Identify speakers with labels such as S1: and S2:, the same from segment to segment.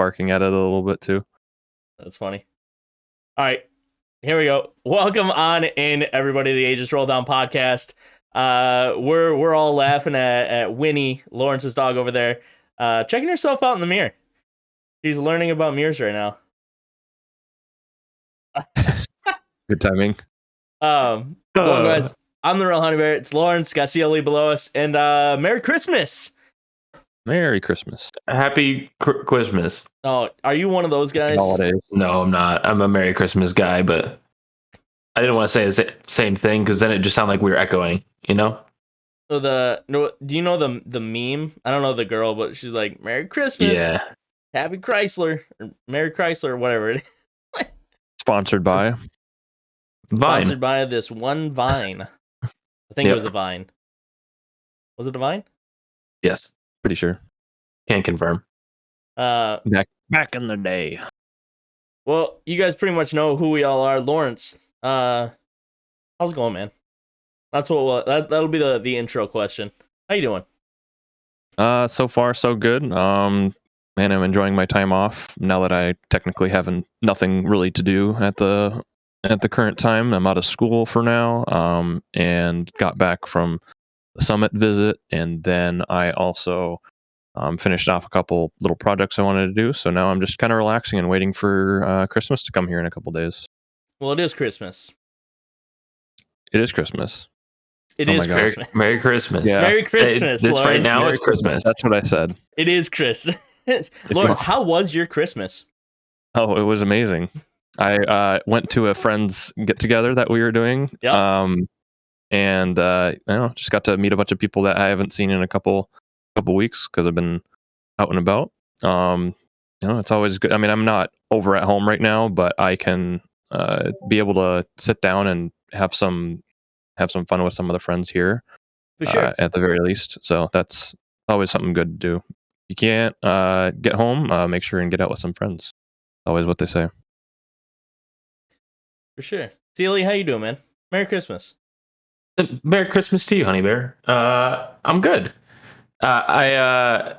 S1: barking at it a little bit too.
S2: That's funny. All right, here we go. Welcome on in, everybody, to the Aegis Rolldown podcast. We're all laughing at Winnie, Lawrence's dog over there, checking herself out in the mirror. She's learning about mirrors right now.
S1: Good timing.
S2: Welcome, guys. I'm the Real Honey Bear. It's Lawrence. Got CLE below us, and Merry Christmas.
S1: Merry Christmas.
S3: Happy Christmas.
S2: Oh, are you one of those guys?
S1: Holidays.
S3: No, I'm not. I'm a Merry Christmas guy, but I didn't want to say the same thing because then it just sounded like we were echoing, you know?
S2: So do you know the meme? I don't know the girl, but she's like, Merry Christmas.
S3: Yeah.
S2: Happy Chrysler, or Merry Chrysler, or whatever it is.
S1: Sponsored by
S2: Sponsored by this one Vine. I think it was a Vine. Was it a Vine?
S3: Yes.
S1: Pretty sure.
S3: Can't confirm.
S1: Back in the day.
S2: Well, you guys pretty much know who we all are. Lawrence, how's it going, man? That's what that'll be the intro question. How you doing?
S1: So far so good. Man, I'm enjoying my time off now that I technically have nothing really to do at the current time. I'm out of school for now. And got back from the summit visit, and then I also finished off a couple little projects I wanted to do. So now I'm just kind of relaxing and waiting for Christmas to come here in a couple days.
S2: Well, it is Christmas.
S1: It is Christmas.
S2: It is Christmas.
S3: Merry Christmas.
S1: Yeah.
S2: Merry Christmas.
S3: This
S2: Lawrence.
S3: right now
S1: Merry
S3: is Christmas.
S1: That's what I said.
S2: It is Christmas. Lawrence, how was your Christmas?
S1: Oh, it was amazing. I went to a friend's get together that we were doing.
S2: Yeah.
S1: And I don't know, just got to meet a bunch of people that I haven't seen in a couple weeks because I've been out and about. It's always good. I mean, I'm not over at home right now, but I can be able to sit down and have some fun with some of the friends here.
S2: For sure.
S1: At the very least. So that's always something good to do. You can't get home, make sure and get out with some friends. Always what they say.
S2: For sure. Celie, how you doing, man? Merry Christmas.
S3: Merry Christmas to you, Honey Bear. I'm good. I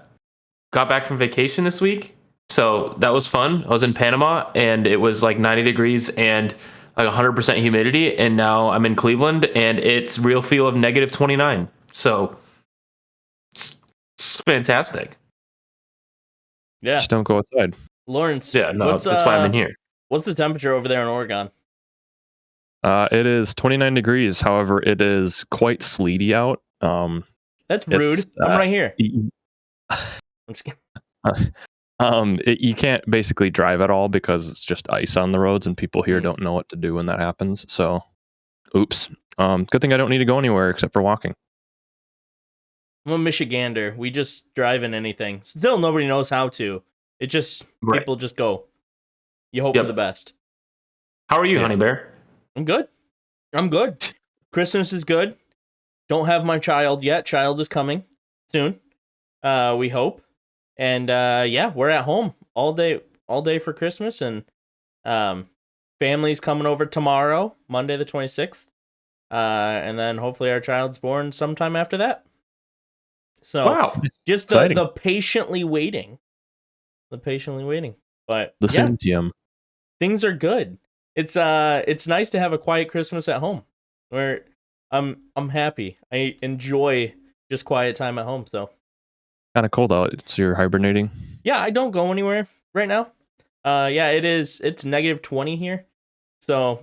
S3: got back from vacation this week, so that was fun. I was in Panama, and it was like 90 degrees and like 100% humidity, and now I'm in Cleveland, and it's real feel of negative 29. So it's fantastic.
S2: Yeah.
S1: Just don't go outside.
S2: Lawrence,
S3: Yeah, no, that's why I'm in here.
S2: What's the temperature over there in Oregon?
S1: It is 29 degrees. However, it is quite sleety out.
S2: That's rude. I'm right here. I'm just kidding.
S1: You can't basically drive at all because it's just ice on the roads, and people here don't know what to do when that happens. So, oops. Good thing I don't need to go anywhere except for walking.
S2: I'm a Michigander. We just drive in anything. Still, nobody knows how to. It just people just go. You hope for the best.
S3: How are you, Honey Bear?
S2: I'm good. Christmas is good. Don't have my child yet. Child is coming soon. We hope. And we're at home all day for Christmas, and family's coming over tomorrow, Monday the 26th. And then hopefully our child's born sometime after that. So
S3: wow.
S2: Just the patiently waiting. But things are good. It's nice to have a quiet Christmas at home where I'm happy. I enjoy just quiet time at home. So
S1: kind of cold out. So you're hibernating?
S2: Yeah, I don't go anywhere right now. It is. It's negative 20 here. So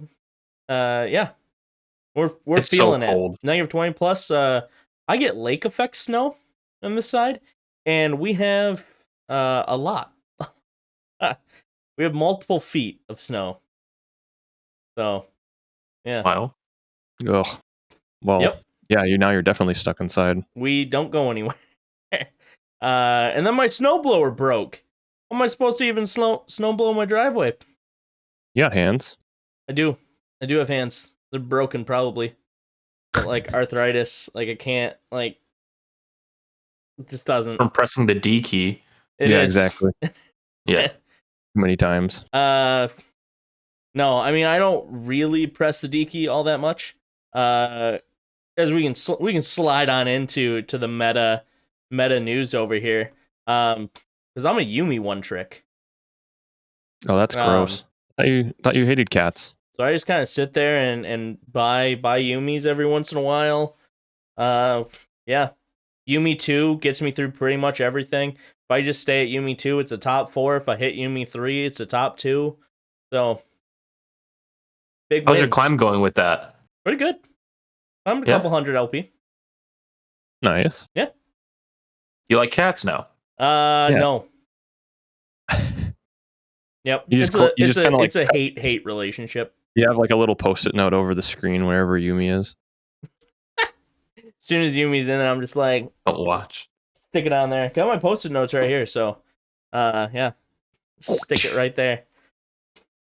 S2: we're
S3: it's
S2: feeling
S3: so cold.
S2: it. Negative 20 plus. I get lake effect snow on this side, and we have a lot. We have multiple feet of snow. So, yeah.
S1: Wow. Ugh. Well, yeah, you're definitely stuck inside.
S2: We don't go anywhere. And then my snowblower broke. How am I supposed to even snowblow my driveway?
S1: You got hands.
S2: I do have hands. They're broken probably. But like arthritis, like I can't, like, it just doesn't.
S3: From pressing the D key.
S1: Exactly.
S3: Yeah.
S1: Many times.
S2: No, I mean I don't really press the D key all that much. As we can slide on into the meta news over here. Because I'm a Yumi one trick.
S1: Oh, that's gross. Thought you hated cats.
S2: So I just kind of sit there and buy Yumis every once in a while. Yeah. Yumi 2 gets me through pretty much everything. If I just stay at Yumi 2, it's a top 4. If I hit Yumi 3, it's a top 2. So, big
S3: How's
S2: wins.
S3: your climb going with that?
S2: Pretty good. I'm a couple hundred LP.
S1: Nice.
S2: Yeah.
S3: You like cats now?
S2: No. Yep. It's a hate relationship.
S1: You have like a little post-it note over the screen wherever Yumi is.
S2: As soon as Yumi's in, I'm just like,
S3: Don't watch.
S2: stick it on there. Got my post-it notes right here, so yeah. Stick it right there.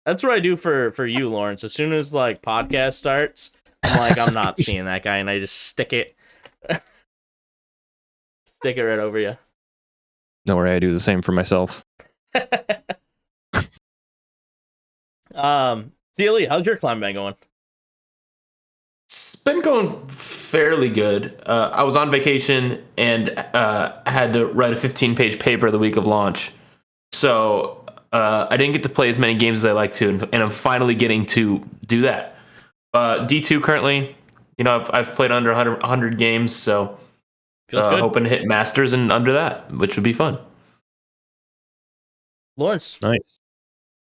S2: That's what I do for you, Lawrence. As soon as like podcast starts, I'm like, I'm not seeing that guy, and I just stick it right over you.
S1: Don't worry, I do the same for myself.
S2: CLE, how's your climb been going?
S3: It's been going fairly good. I was on vacation and had to write a 15-page paper the week of launch. So I didn't get to play as many games as I like to, and I'm finally getting to do that. D2 currently, I've played under 100 games, so
S2: Feels good.
S3: hoping to hit Masters and under that, which would be fun.
S2: Lawrence.
S1: Nice.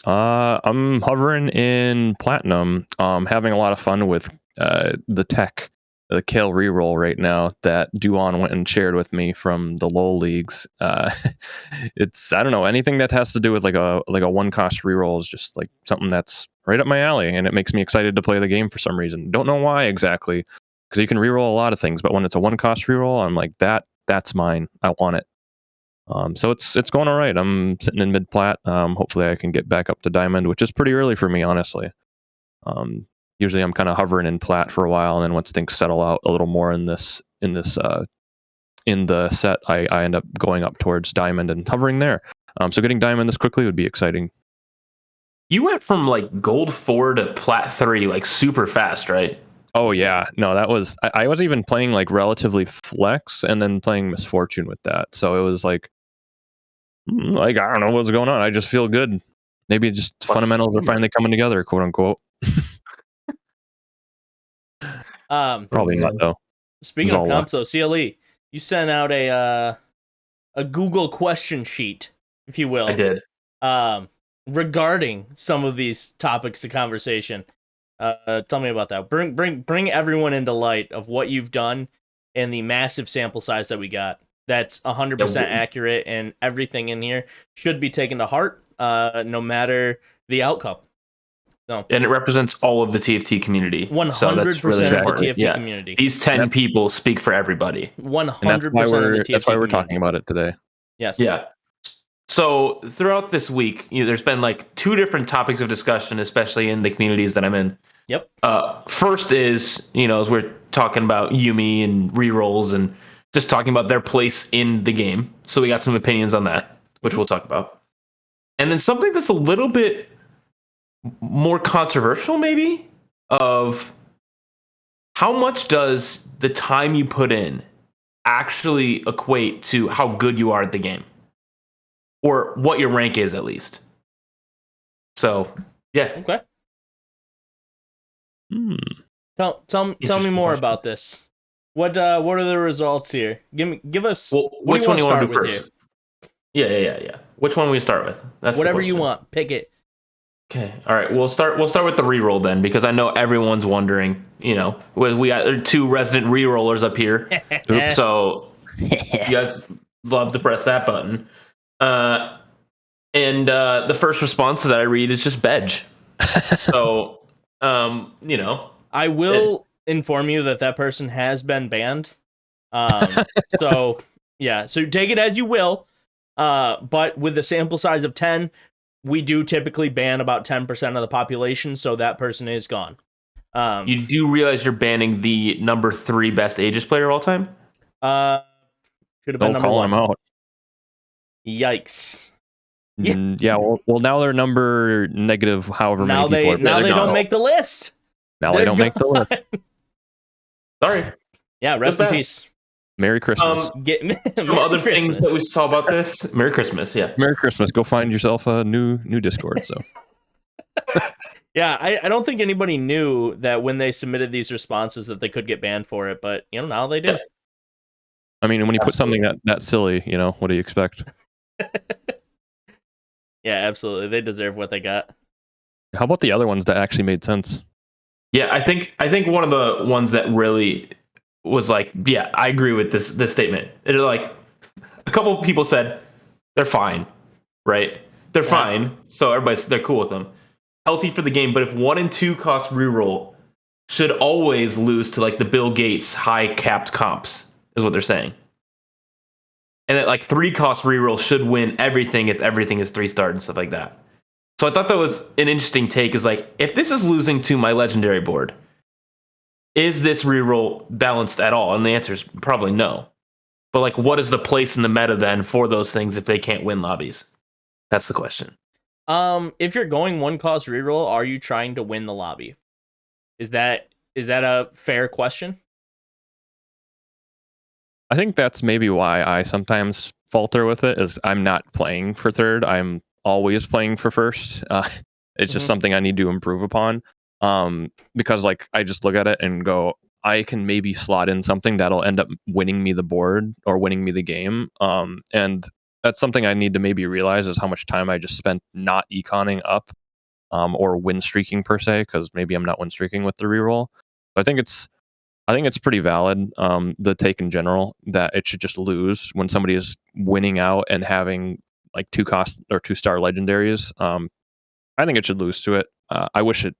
S1: I'm hovering in Platinum. Having a lot of fun with the kill reroll right now that Duan went and shared with me from the LoL leagues. It's, I don't know, anything that has to do with like a one cost reroll is just like something that's right up my alley, and it makes me excited to play the game for some reason. Don't know why exactly, because you can reroll a lot of things, but when it's a one cost reroll, I'm like, that's mine. I want it. So it's going all right. I'm sitting in mid plat. Hopefully I can get back up to diamond, which is pretty early for me, honestly. Usually I'm kind of hovering in plat for a while, and then once things settle out a little more in the set, I end up going up towards diamond and hovering there. So getting diamond this quickly would be exciting.
S3: You went from like gold 4 to plat 3 like super fast, right?
S1: Oh yeah, no, that was I was even playing like relatively flex and then playing misfortune with that. So it was like I don't know what's going on. I just feel good. Maybe just fundamentals are finally coming together, quote unquote. Probably not though.
S2: Speaking of comps, though, CLE, you sent out a Google question sheet, if you will.
S3: I did.
S2: Regarding some of these topics of conversation. Tell me about that. Bring everyone into light of what you've done and the massive sample size that we got. That's 100% accurate, and everything in here should be taken to heart, no matter the outcome. No.
S3: And it represents all of the TFT community.
S2: 100%
S3: so that's really
S2: of the
S3: important.
S2: TFT community.
S3: These 10 people speak for everybody.
S2: 100% of the TFT community.
S1: That's why we're talking about it today.
S2: Yes.
S3: Yeah. So throughout this week, there's been like 2 different topics of discussion, especially in the communities that I'm in.
S2: Yep.
S3: First is, as we're talking about Yumi and rerolls and just talking about their place in the game. So we got some opinions on that, which we'll talk about. And then something that's a little bit more controversial, maybe, of how much does the time you put in actually equate to how good you are at the game? Or what your rank is, at least. So, yeah.
S2: Okay. Tell me more about this. What are the results here? Give us.
S3: Well, which one do you want to do first? Yeah. Which one we start with? That's
S2: whatever you want. Pick it.
S3: Okay. All right. We'll start with the reroll then, because I know everyone's wondering. We got 2 resident rerollers up here, so you guys love to press that button. And the first response that I read is just Bedge. So,
S2: I will inform you that person has been banned. So yeah, so take it as you will. But with the sample size of 10, we do typically ban about 10% of the population, so that person is gone.
S3: You do realize you're banning the number 3 best Aegis player of all time?
S2: Should have been number 1.
S1: Him out.
S2: Yikes.
S1: Yeah. Well, now they're number negative. However many people are.
S2: Now they don't make the list.
S1: Now they don't make the list.
S3: Sorry.
S2: Yeah. Rest in peace.
S1: Merry Christmas.
S3: Some
S2: Merry
S3: other things that we
S2: Christmas.
S3: saw about this. Merry Christmas, yeah.
S1: Merry Christmas. Go find yourself a new Discord. So
S2: Yeah, I don't think anybody knew that when they submitted these responses that they could get banned for it, but now they do.
S3: Yeah.
S1: I mean, when you put something that silly, what do you expect?
S2: Yeah, absolutely. They deserve what they got.
S1: How about the other ones that actually made sense?
S3: Yeah, I think one of the ones that really was like, yeah, I agree with this statement. It like a couple of people said they're fine, right? They're fine, so they're cool with them. Healthy for the game, but if 1 and 2 cost reroll, should always lose to like the Bill Gates high capped comps, is what they're saying. And that like 3 cost reroll should win everything if everything is 3-starred and stuff like that. So I thought that was an interesting take, is like, if this is losing to my legendary board, is this reroll balanced at all? And the answer is probably no. But like, what is the place in the meta then for those things if they can't win lobbies? That's the question.
S2: If you're going 1 cost reroll, are you trying to win the lobby? Is that a fair question?
S1: I think that's maybe why I sometimes falter with it, is I'm not playing for third. I'm always playing for first. It's just something I need to improve upon. Because like I just look at it and go, I can maybe slot in something that'll end up winning me the board or winning me the game. And that's something I need to maybe realize, is how much time I just spent not econing up, or win streaking per se, because maybe I'm not win streaking with the reroll. So I think it's pretty valid, the take in general, that it should just lose when somebody is winning out and having like 2 cost or 2-star legendaries. I think it should lose to it. I wish it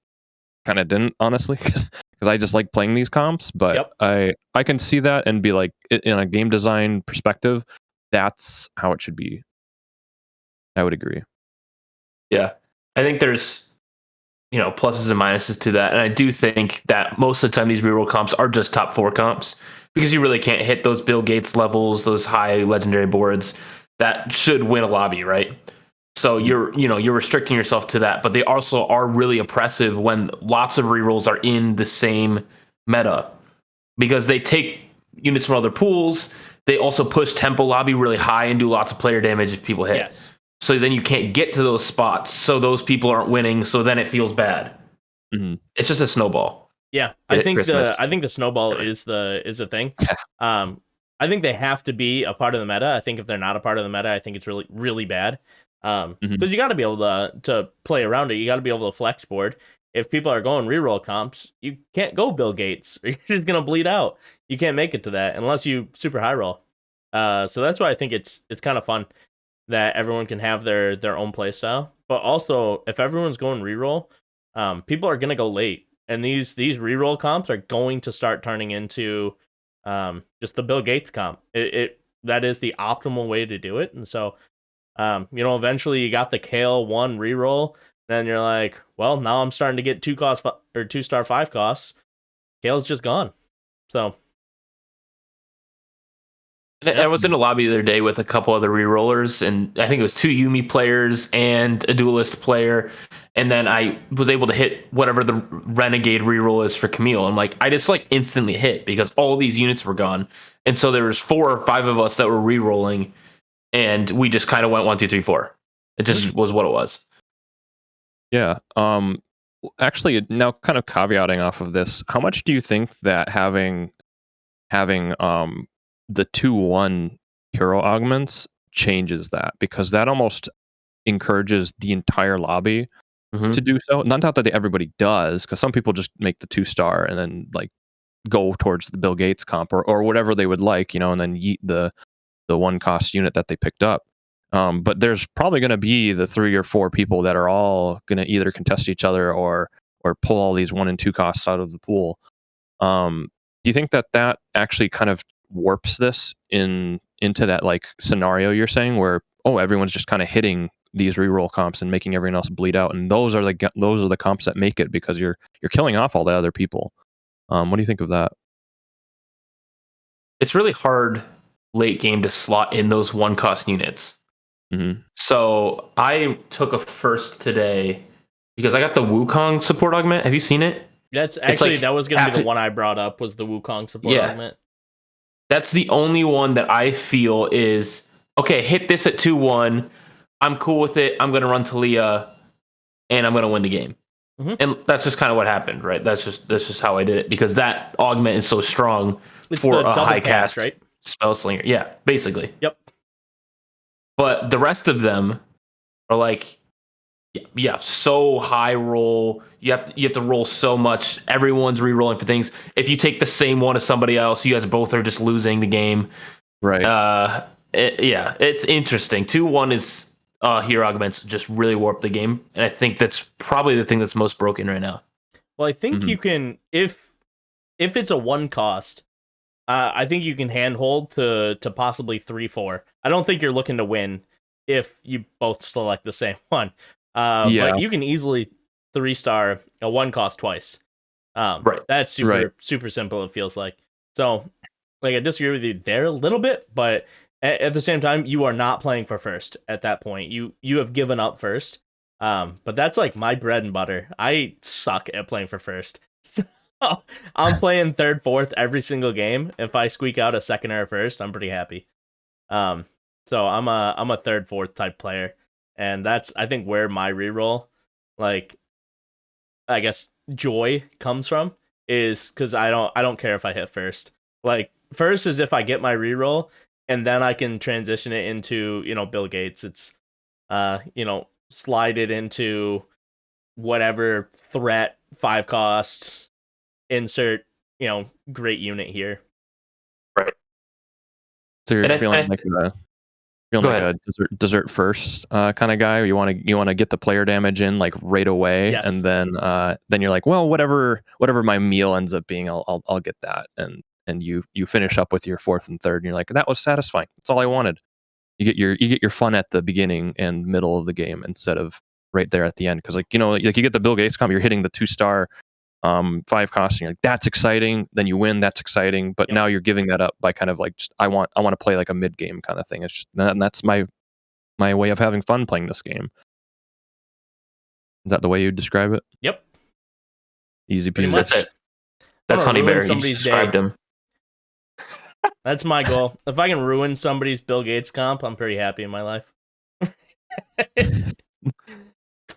S1: kind of didn't, honestly, because I just like playing these comps. But I can see that and be like, in a game design perspective, that's how it should be. I would agree.
S3: Yeah, I think there's pluses and minuses to that, and I do think that most of the time these reroll comps are just top 4 comps, because you really can't hit those Bill Gates levels, those high legendary boards that should win a lobby, right? So you're restricting yourself to that, but they also are really oppressive when lots of rerolls are in the same meta, because they take units from other pools. They also push tempo lobby really high and do lots of player damage if people hit.
S2: Yes.
S3: So then you can't get to those spots. So those people aren't winning. So then it feels bad.
S1: Mm-hmm.
S3: It's just a snowball.
S2: Yeah, I think the snowball is the thing. I think they have to be a part of the meta. I think if they're not a part of the meta, I think it's really, really bad. Because you got to be able to play around it. You got to be able to flex board. If people are going reroll comps, you can't go Bill Gates, or you're just gonna bleed out. You can't make it to that unless you super high roll. So that's why I think it's kind of fun that everyone can have their own play style. But also, if everyone's going reroll, people are gonna go late, and these reroll comps are going to start turning into just the Bill Gates comp. That is the optimal way to do it, and so eventually you got the Kale 1 reroll. Then you're like, well, now I'm starting to get 2-star 5 costs. Kale's just gone. So
S3: I was in a lobby the other day with a couple other rerollers, and I think it was 2 Yuumi players and a duelist player. And then I was able to hit whatever the renegade reroll is for Camille. And like, I just like instantly hit because all these units were gone. And so there was 4 or 5 of us that were rerolling, and we just kind of went 1, 2, 3, 4. It just was what it was.
S1: Yeah. Actually, now kind of caveating off of this, how much do you think that having the 2-1 hero augments changes that? Because that almost encourages the entire lobby to do so. Not that everybody does, because some people just make the 2-star and then like go towards the Bill Gates comp or whatever they would like, and then yeet the 1 cost unit that they picked up. But there's probably going to be the 3 or 4 people that are all going to either contest each other or pull all these 1 and 2 costs out of the pool. Do you think that actually kind of warps this into that like scenario you're saying, where everyone's just kind of hitting these reroll comps and making everyone else bleed out, and those are the comps that make it, because you're killing off all the other people? What do you think of that?
S3: It's really hard late game to slot in those 1 cost units. So I took a first today because I got the Wukong support augment. Have you seen it?
S2: That's actually,
S3: like
S2: that was going to be the one I brought up, was the Wukong support augment.
S3: That's the only one that I feel is okay. Hit this at 2-1. I'm cool with it. I'm gonna run Talia, and I'm gonna win the game.
S2: Mhm.
S3: And that's just kind of what happened, right? That's just how I did it because that augment is so strong
S2: It's
S3: for
S2: the
S3: a
S2: double
S3: high
S2: cast,
S3: cast
S2: right?
S3: spell slinger. Yeah, basically.
S2: Yep.
S3: But the rest of them are like, yeah, so high roll. You have to roll so much. Everyone's re-rolling for things. If you take the same one as somebody else, you guys both are just losing the game.
S1: Right.
S3: It's interesting. 2-1 is hero augments just really warp the game, and I think that's probably the thing that's most broken right now.
S2: Well, I think you can if it's a 1 cost. I think you can handhold to possibly 3-4. I don't think you're looking to win if you both select the same one. But you can easily 3-star a 1 cost twice.
S3: Right.
S2: That's super simple. It feels like. So, like I disagree with you there a little bit, but at the same time, you are not playing for first at that point. You have given up first. But that's like my bread and butter. I suck at playing for first. So I'm playing third, fourth every single game. If I squeak out a second or a first, I'm pretty happy. So I'm a third, fourth type player, and that's I think where my reroll, like, I guess joy comes from is because I don't care if I hit first. Like first is if I get my reroll, and then I can transition it into Bill Gates. It's slide it into whatever threat 5 cost. Insert great unit here.
S3: Right.
S1: So you're feeling like a dessert first kind of guy. You want to get the player damage in like right away,
S2: Yes.
S1: and then you're like, well, whatever my meal ends up being, I'll get that, and you finish up with your fourth and third, and you're like, that was satisfying. That's all I wanted. You get your fun at the beginning and middle of the game instead of right there at the end, because like you get the Bill Gates comp, you're hitting the 2-star 5 cost, and you're like, that's exciting. Then you win, that's exciting. But now you're giving that up by kind of like, just, I want to play like a mid game kind of thing. It's just, and that's my way of having fun playing this game. Is that the way you describe it?
S2: Yep.
S1: Easy
S2: Pretty
S1: peasy.
S2: much.
S3: That's it. That's HoneyBear. You just described him.
S2: That's my goal. If I can ruin somebody's Bill Gates comp, I'm pretty happy in my life.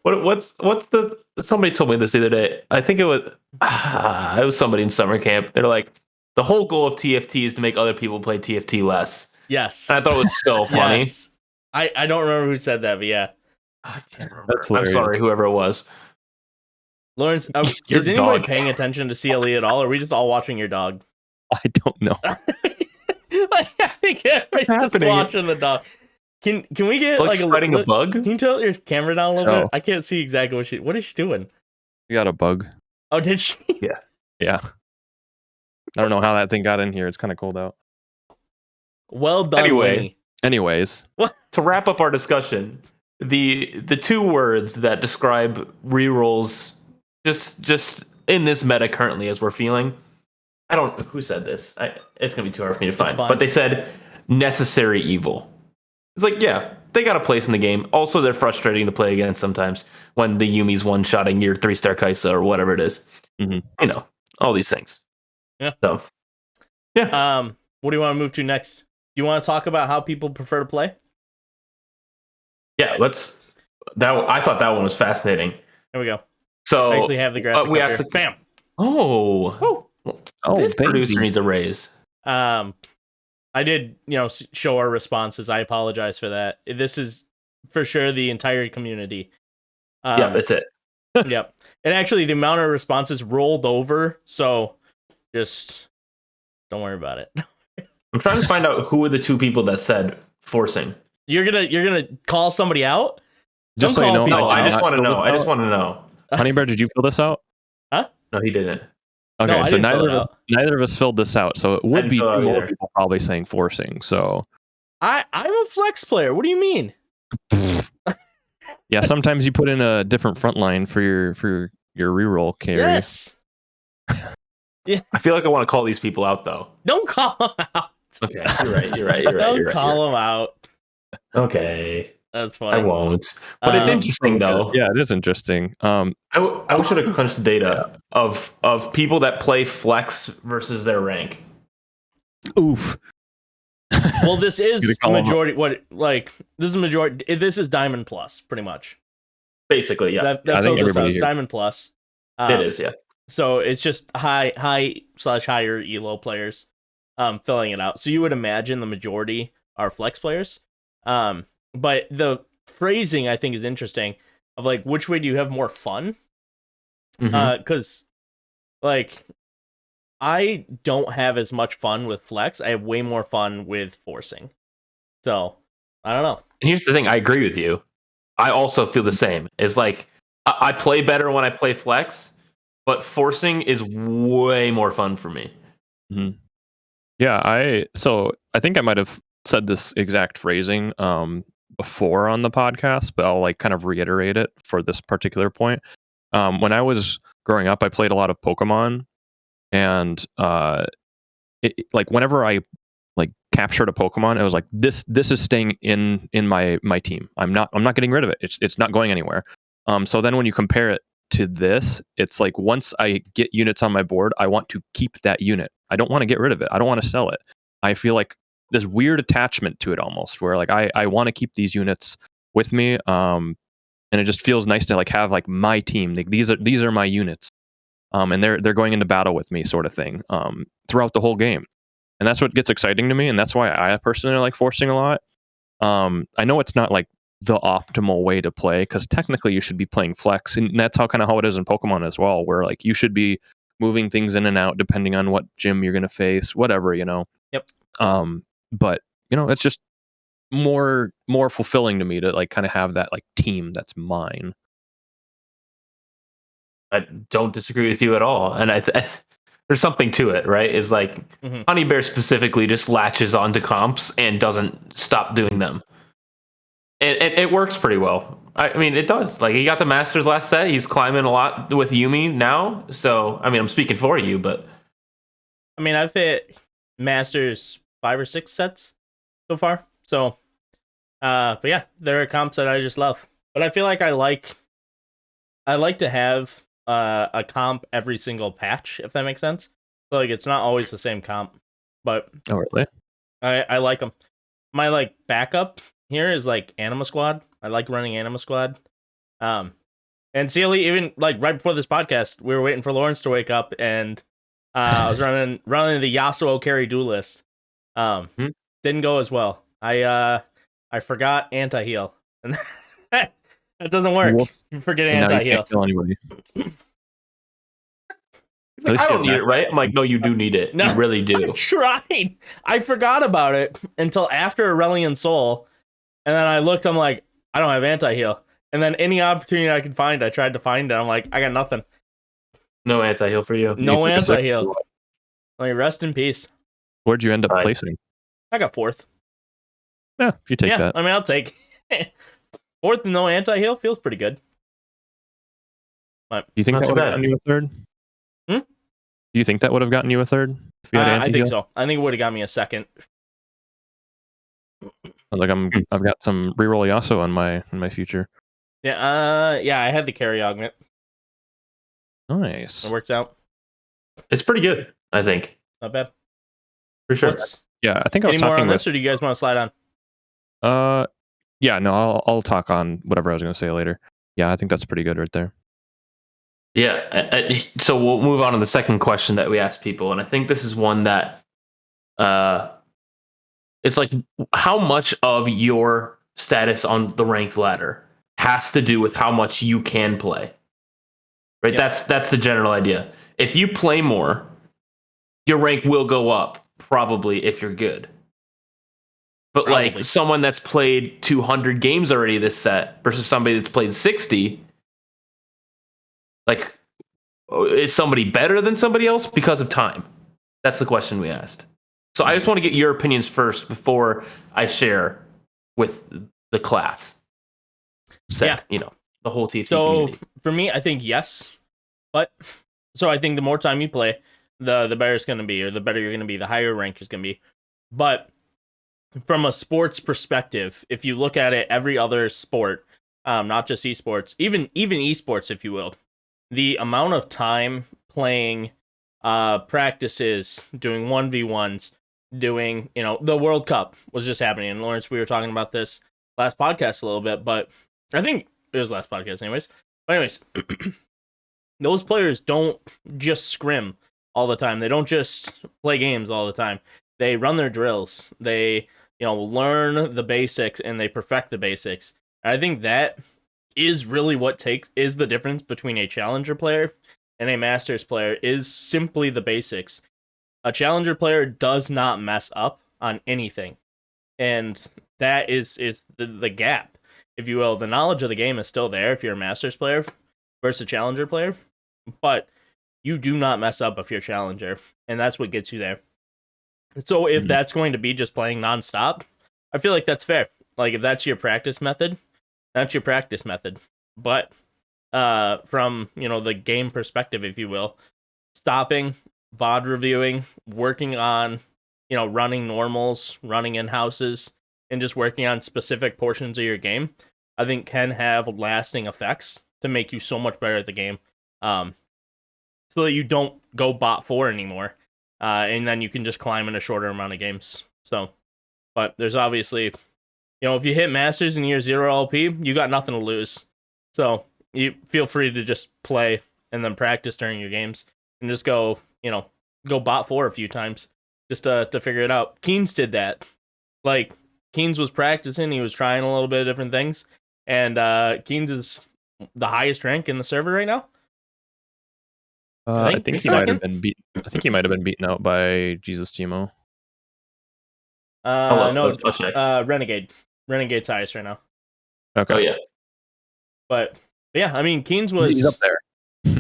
S3: What's the? Somebody told me this the other day. I think it was somebody in summer camp. They're like, the whole goal of TFT is to make other people play TFT less.
S2: Yes.
S3: And I thought it was so funny.
S2: Yes. I don't remember who said that, but yeah.
S3: I can't remember. I'm sorry, whoever it was.
S2: Lawrence, is anybody paying attention to CLE at all, or are we just all watching your dog?
S1: I don't know.
S2: I think everybody's just watching the dog. Can we get
S3: like spreading a bug?
S2: Can you tilt your camera down a little bit? I can't see exactly what is she doing.
S1: You got a bug.
S2: Oh, did she?
S1: Yeah. I don't know how that thing got in here. It's kind of cold out.
S2: Well done, Winnie.
S1: Anyways,
S3: to wrap up our discussion, the 2 words that describe rerolls just in this meta currently as we're feeling. I don't who said this. It's gonna be too hard for me to find. But they said necessary evil. It's like, yeah, they got a place in the game. Also, they're frustrating to play against sometimes when the Yumi's one-shotting your 3-star Kaisa or whatever it is.
S1: Mm-hmm.
S3: All these things.
S2: Yeah.
S3: So, yeah.
S2: What do you want to move to next? Do you want to talk about how people prefer to play?
S3: Yeah, let's. I thought that one was fascinating.
S2: There we go.
S3: So
S2: I actually have the graphic.
S3: We asked
S2: bam.
S3: This producer needs a raise.
S2: I did, show our responses. I apologize for that. This is for sure the entire community.
S3: Yeah, that's it.
S2: Yep. And actually, the amount of responses rolled over, so just don't worry about it.
S3: I'm trying to find out who are the 2 people that said forcing.
S2: You're gonna call somebody out?
S1: Just so you know.
S3: No, I just want to know.
S1: HoneyBear, did you fill this out?
S2: Huh?
S3: No, he didn't.
S1: Okay,
S2: no,
S1: so neither of us filled this out, so it would be 2 more people probably saying forcing. So
S2: I'm a flex player. What do you mean?
S1: Yeah, sometimes you put in a different front line for your reroll carry.
S2: Yes.
S3: Yeah. I feel like I want to call these people out though.
S2: Don't call them out.
S3: Okay, you're right.
S2: Don't call them out.
S3: Okay.
S2: That's funny.
S3: I won't. But it's interesting though.
S1: Yeah, it is interesting.
S3: I wish I could crunch the data of people that play flex versus their rank.
S1: Oof.
S2: Well, this
S1: You
S2: is
S1: could call 'em-
S2: majority. This is majority. This is Diamond Plus, pretty much.
S3: Basically, yeah.
S2: That
S1: I think
S2: filled this out.
S1: everybody
S2: It's
S1: here.
S2: Diamond Plus.
S3: It is, yeah.
S2: So it's just high/higher elo players filling it out. So you would imagine the majority are flex players. But the phrasing I think is interesting of like which way do you have more fun?
S3: Mhm.
S2: Because like I don't have as much fun with flex. I have way more fun with forcing. So I don't know.
S3: And here's the thing, I agree with you. I also feel the same. It's like I play better when I play flex, but forcing is way more fun for me.
S1: Mhm. Yeah, I think I might have said this exact phrasing before on the podcast, but I'll like kind of reiterate it for this particular point. When I was growing up, I played a lot of Pokemon, and like whenever I like captured a Pokemon, it was like this is staying in my team. I'm not getting rid of it. It's not going anywhere. So then when you compare it to this, it's like once I get units on my board, I want to keep that unit. I don't want to get rid of it. I don't want to sell it. I feel like this weird attachment to it almost, where like I want to keep these units with me. And it just feels nice to like have like my team. Like these are my units. And they're going into battle with me, sort of thing. Throughout the whole game, and that's what gets exciting to me, and that's why I personally like forcing a lot. I know it's not like the optimal way to play because technically you should be playing flex, and that's how it is in Pokemon as well, where like you should be moving things in and out depending on what gym you're gonna face, whatever, you know.
S2: Yep.
S1: But you know, it's just more fulfilling to me to like kind of have that like team that's mine.
S3: I don't disagree with you at all, and there's something to it, right? Is like Honey Bear specifically just latches onto comps and doesn't stop doing them, and it works pretty well. I mean, it does. Like he got the Masters last set. He's climbing a lot with Yumi now. So I mean, I'm speaking for you, but
S2: I mean, I've hit Masters 5 or 6 sets so far. So, but yeah, there are comps that I just love. But I feel like I like to have a comp every single patch, if that makes sense. So like it's not always the same comp, but
S1: Oh, really?
S2: I like them. My like backup here is like Anima Squad. I like running Anima Squad. And CLE, even like right before this podcast, we were waiting for Lorence to wake up, and I was running the Yasuo carry duelist. Didn't go as well. I forgot anti heal, and that doesn't work.
S1: Whoops.
S2: You forget
S1: And now
S2: anti
S1: you
S2: heal.
S1: can't kill anybody.
S3: it's like, I don't need it, right? I'm like, no, you do need it.
S2: No,
S3: you really do.
S2: I tried. I forgot about it until after Aurelion Soul, and then I looked. I'm like, I don't have anti heal. And then any opportunity I could find, I tried to find it. I'm like, I got nothing.
S3: No anti heal for you.
S2: No
S1: You took a
S2: anti
S1: second.
S2: heal. Like, rest in peace.
S1: Where'd you end up
S3: Right.
S1: placing?
S2: I got 4th.
S1: Yeah, you take that.
S2: I mean, I'll take 4th and no anti heal feels pretty good. But
S1: Do you think
S3: Not
S1: that
S3: too
S1: would have
S3: bad.
S1: gotten you a third?
S2: Hmm?
S1: Do you think that would have gotten you a third if you had
S2: I think
S1: anti-heal?
S2: so. I think it would have got me a 2nd.
S1: Like I've got some reroll Yasuo in my future.
S2: Yeah, I had the carry augment.
S1: Nice.
S2: It worked out.
S3: It's pretty good, I think.
S2: Not bad.
S3: For sure.
S1: Yeah, I think I was
S2: Any more
S1: talking
S2: on
S1: with.
S2: this, or do you guys want to slide on?
S1: Yeah, no, I'll talk on whatever I was going to say later. Yeah, I think that's pretty good right there.
S3: Yeah. So we'll move on to the second question that we asked people, and I think this is one that, it's like how much of your status on the ranked ladder has to do with how much you can play. Right.
S2: Yeah.
S3: That's the general idea. If you play more, your rank will go up probably if you're good. But
S2: Probably.
S3: like someone that's played 200 games already this set versus somebody that's played 60, like, is somebody better than somebody else because of time? That's the question we asked. So I just want to get your opinions first before I share with the class. Set, the whole TFT community.
S2: For me, I think yes. But so I think the more time you play, the better it's going to be, or the better you're going to be, the higher rank is going to be. But from a sports perspective, if you look at it, every other sport, not just esports, even esports, if you will, the amount of time playing practices, doing 1v1s, doing, the World Cup was just happening. And Lawrence, we were talking about this last podcast a little bit, but I think it was last podcast anyways. But anyways, those players don't just scrim all the time. They don't just play games all the time. They run their drills. They, learn the basics and they perfect the basics. And I think that is really what is the difference between a challenger player and a masters player is simply the basics. A challenger player does not mess up on anything. And that is the gap, if you will. The knowledge of the game is still there if you're a masters player versus a challenger player, but you do not mess up if you're a challenger, and that's what gets you there. So if that's going to be just playing nonstop, I feel like that's fair. Like if that's your practice method, that's your practice method. But from the game perspective, if you will, stopping, VOD reviewing, working on running normals, running in houses, and just working on specific portions of your game, I think can have lasting effects to make you so much better at the game. So that you don't go bot 4 anymore. And then you can just climb in a shorter amount of games. So, but there's obviously, if you hit Masters and you're 0 LP, you got nothing to lose. So you feel free to just play and then practice during your games and just go bot 4 a few times just to figure it out. Keynes did that. Like, Keynes was practicing, he was trying a little bit of different things, and Keynes is the highest rank in the server right now.
S1: I think he might have been beaten. I think he might have been beaten out by Jesus Timo.
S2: No, Renegade. Renegade's highest right now.
S1: Okay.
S3: Oh yeah.
S2: But yeah, I mean, Keynes
S1: He's up there.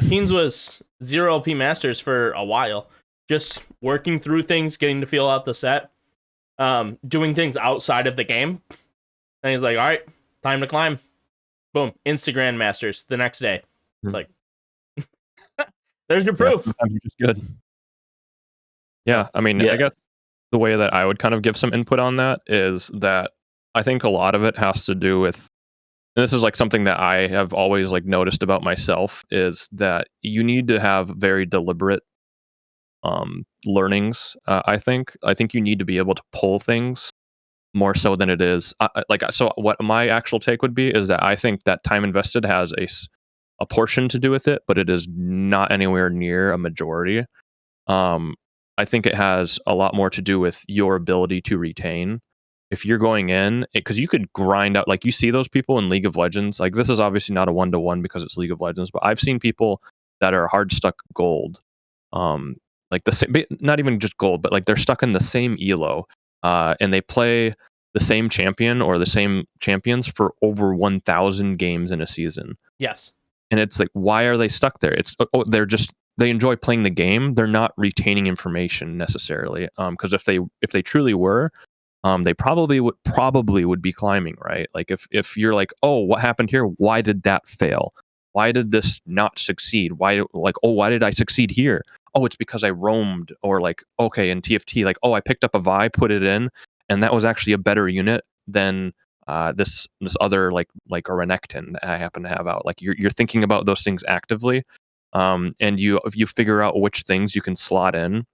S2: Keynes was 0 LP Masters for a while, just working through things, getting to feel out the set, doing things outside of the game. And he's like, all right, time to climb. Boom, Instagram Masters the next day. It's like, there's your proof.
S1: Sometimes you're just good. Yeah, I mean, I guess the way that I would kind of give some input on that is that I think a lot of it has to do with, and this is like something that I have always like noticed about myself, is that you need to have very deliberate learnings. I think you need to be able to pull things more so than it is so what my actual take would be is that I think that time invested has a portion to do with it, but it is not anywhere near a majority. I think it has a lot more to do with your ability to retain. If you're going in, because you could grind out, like you see those people in League of Legends, like this is obviously not a 1-to-1 because it's League of Legends, but I've seen people that are hard stuck gold, like the same, not even just gold, but like they're stuck in the same elo, and they play the same champion or the same champions for over 1,000 games in a season.
S2: Yes.
S1: And it's like, why are they stuck there? It's they enjoy playing the game. They're not retaining information necessarily. Because if they truly were, they probably would be climbing, right? Like if you're like, oh, what happened here? Why did that fail? Why did this not succeed? Why did I succeed here? Oh, it's because I roamed, or like, okay, in TFT, like, oh, I picked up a Vi, put it in, and that was actually a better unit than this other like a Renekton I happen to have out. Like you're thinking about those things actively, and you figure out which things you can slot in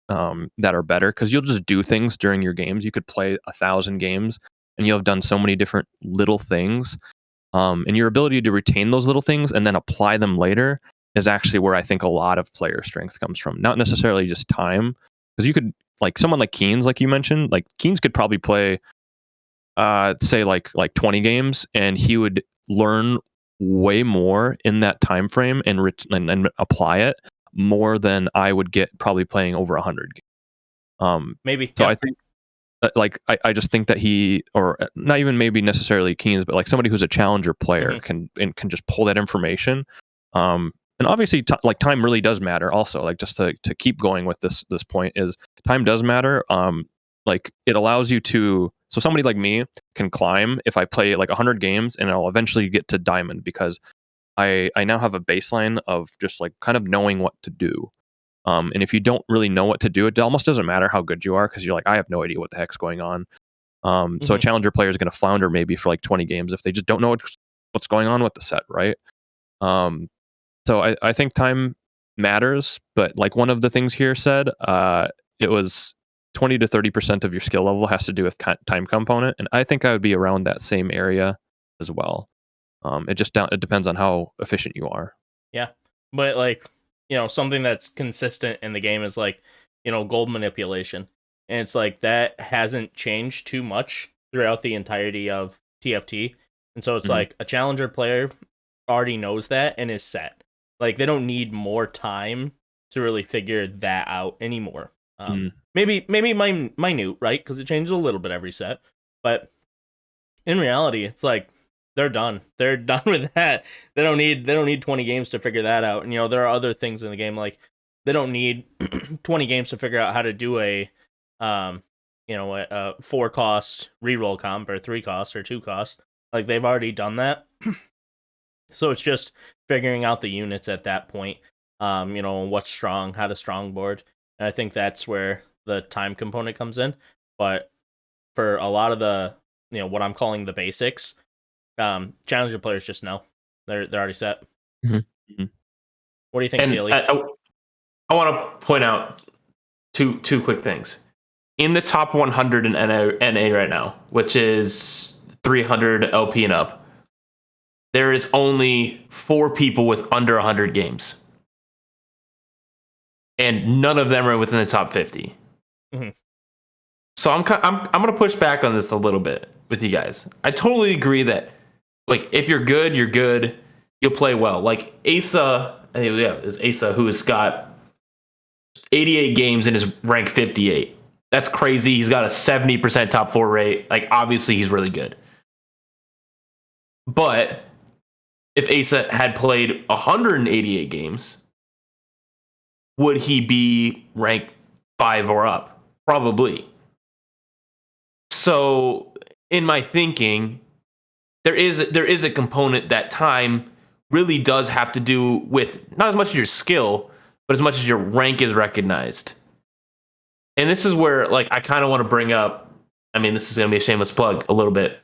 S1: that are better, because you'll just do things during your games. You could play 1,000 games and you'll have done so many different little things, and your ability to retain those little things and then apply them later is actually where I think a lot of player strength comes from. Not necessarily just time, because you could, like someone like Keynes, like you mentioned, like Keynes could probably play say like 20 games, and he would learn way more in that time frame and apply it more than I would get probably playing over 100 games.
S2: Maybe.
S1: So yeah. I think I just think that he, or not even maybe necessarily Keynes, but like somebody who's a challenger player can just pull that information. And obviously like time really does matter also. Like just to keep going with this point, is time does matter. Like it allows you to, so somebody like me can climb if I play like 100 games, and I'll eventually get to diamond because I now have a baseline of just like kind of knowing what to do. And if you don't really know what to do, it almost doesn't matter how good you are, because you're like, I have no idea what the heck's going on. So a challenger player is going to flounder maybe for like 20 games if they just don't know what's going on with the set, right? So I think time matters, but like one of the things here said, it was 20 to 30% of your skill level has to do with time component, and I think I would be around that same area as well. It depends on how efficient you are.
S2: Yeah, but like, something that's consistent in the game is like, gold manipulation, and it's like that hasn't changed too much throughout the entirety of TFT, and so it's like a challenger player already knows that and is set. Like they don't need more time to really figure that out anymore. Maybe minute, right? Because it changes a little bit every set, but in reality, it's like they're done. They're done with that. They don't need 20 games to figure that out. And there are other things in the game, like they don't need 20 games to figure out how to do a 4-cost reroll comp or 3-cost or 2-cost. Like they've already done that. So it's just figuring out the units at that point. What's strong, how to strongboard. And I think that's where the time component comes in. But for a lot of the what I'm calling the basics, challenger players just know they're already set.
S1: Mm-hmm.
S2: What do you think, Sealy?
S3: I want to point out two quick things. In the top 100 in NA right now, which is 300 LP and up, there is only 4 people with under 100 games, and none of them are within the top 50.
S2: Mm-hmm.
S3: So I'm going to push back on this a little bit with you guys. I totally agree that like if you're good, you'll play well. Like Asa, is Asa who has got 88 games and is ranked 58. That's crazy. He's got a 70% top 4 rate. Like obviously he's really good. But if Asa had played 188 games, would he be ranked 5 or up? Probably. So in my thinking, there is a component that time really does have to do with not as much as your skill, but as much as your rank is recognized. And this is where like I kind of want to bring up, I mean, this is going to be a shameless plug a little bit,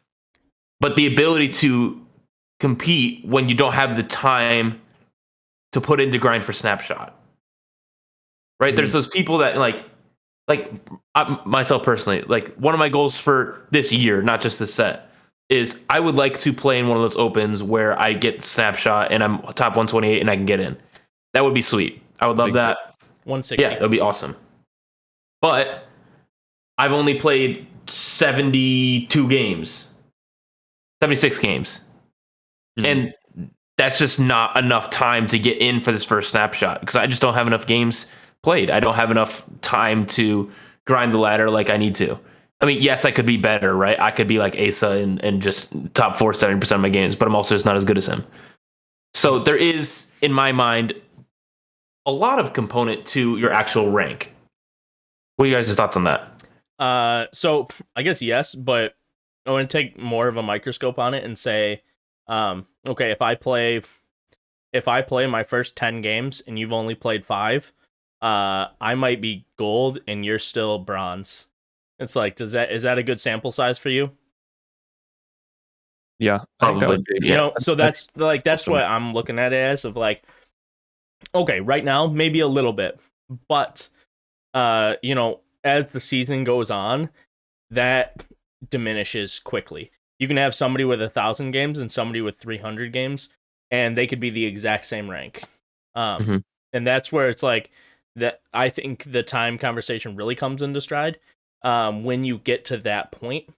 S3: but the ability to compete when you don't have the time to put into grind for snapshot. Right? There's those people that myself personally, like one of my goals for this year, not just this set, is I would like to play in one of those opens where I get snapshot and I'm top 128 and I can get in. That would be sweet. I would love that.
S2: 160.
S3: Yeah, that would be awesome. But I've only played 72 games, 76 games. And that's just not enough time to get in for this first snapshot because I just don't have enough games played. I don't have enough time to grind the ladder like I need to. I mean, yes, I could be better, right? I could be like Asa and just top 4 70% of my games, but I'm also just not as good as him. So there is, in my mind, a lot of component to your actual rank. What are you guys' thoughts on that?
S2: So I guess yes, but I want to take more of a microscope on it and say, okay, if I play my first 10 games and you've only played 5, I might be gold and you're still bronze. It's like, is that a good sample size for you?
S1: Yeah, I think that would be,
S2: so that's awesome. What I'm looking at it as of like, okay, right now maybe a little bit, but as the season goes on, that diminishes quickly. You can have somebody with 1,000 games and somebody with 300 games, and they could be the exact same rank. And that's where it's like that. I think the time conversation really comes into stride when you get to that point.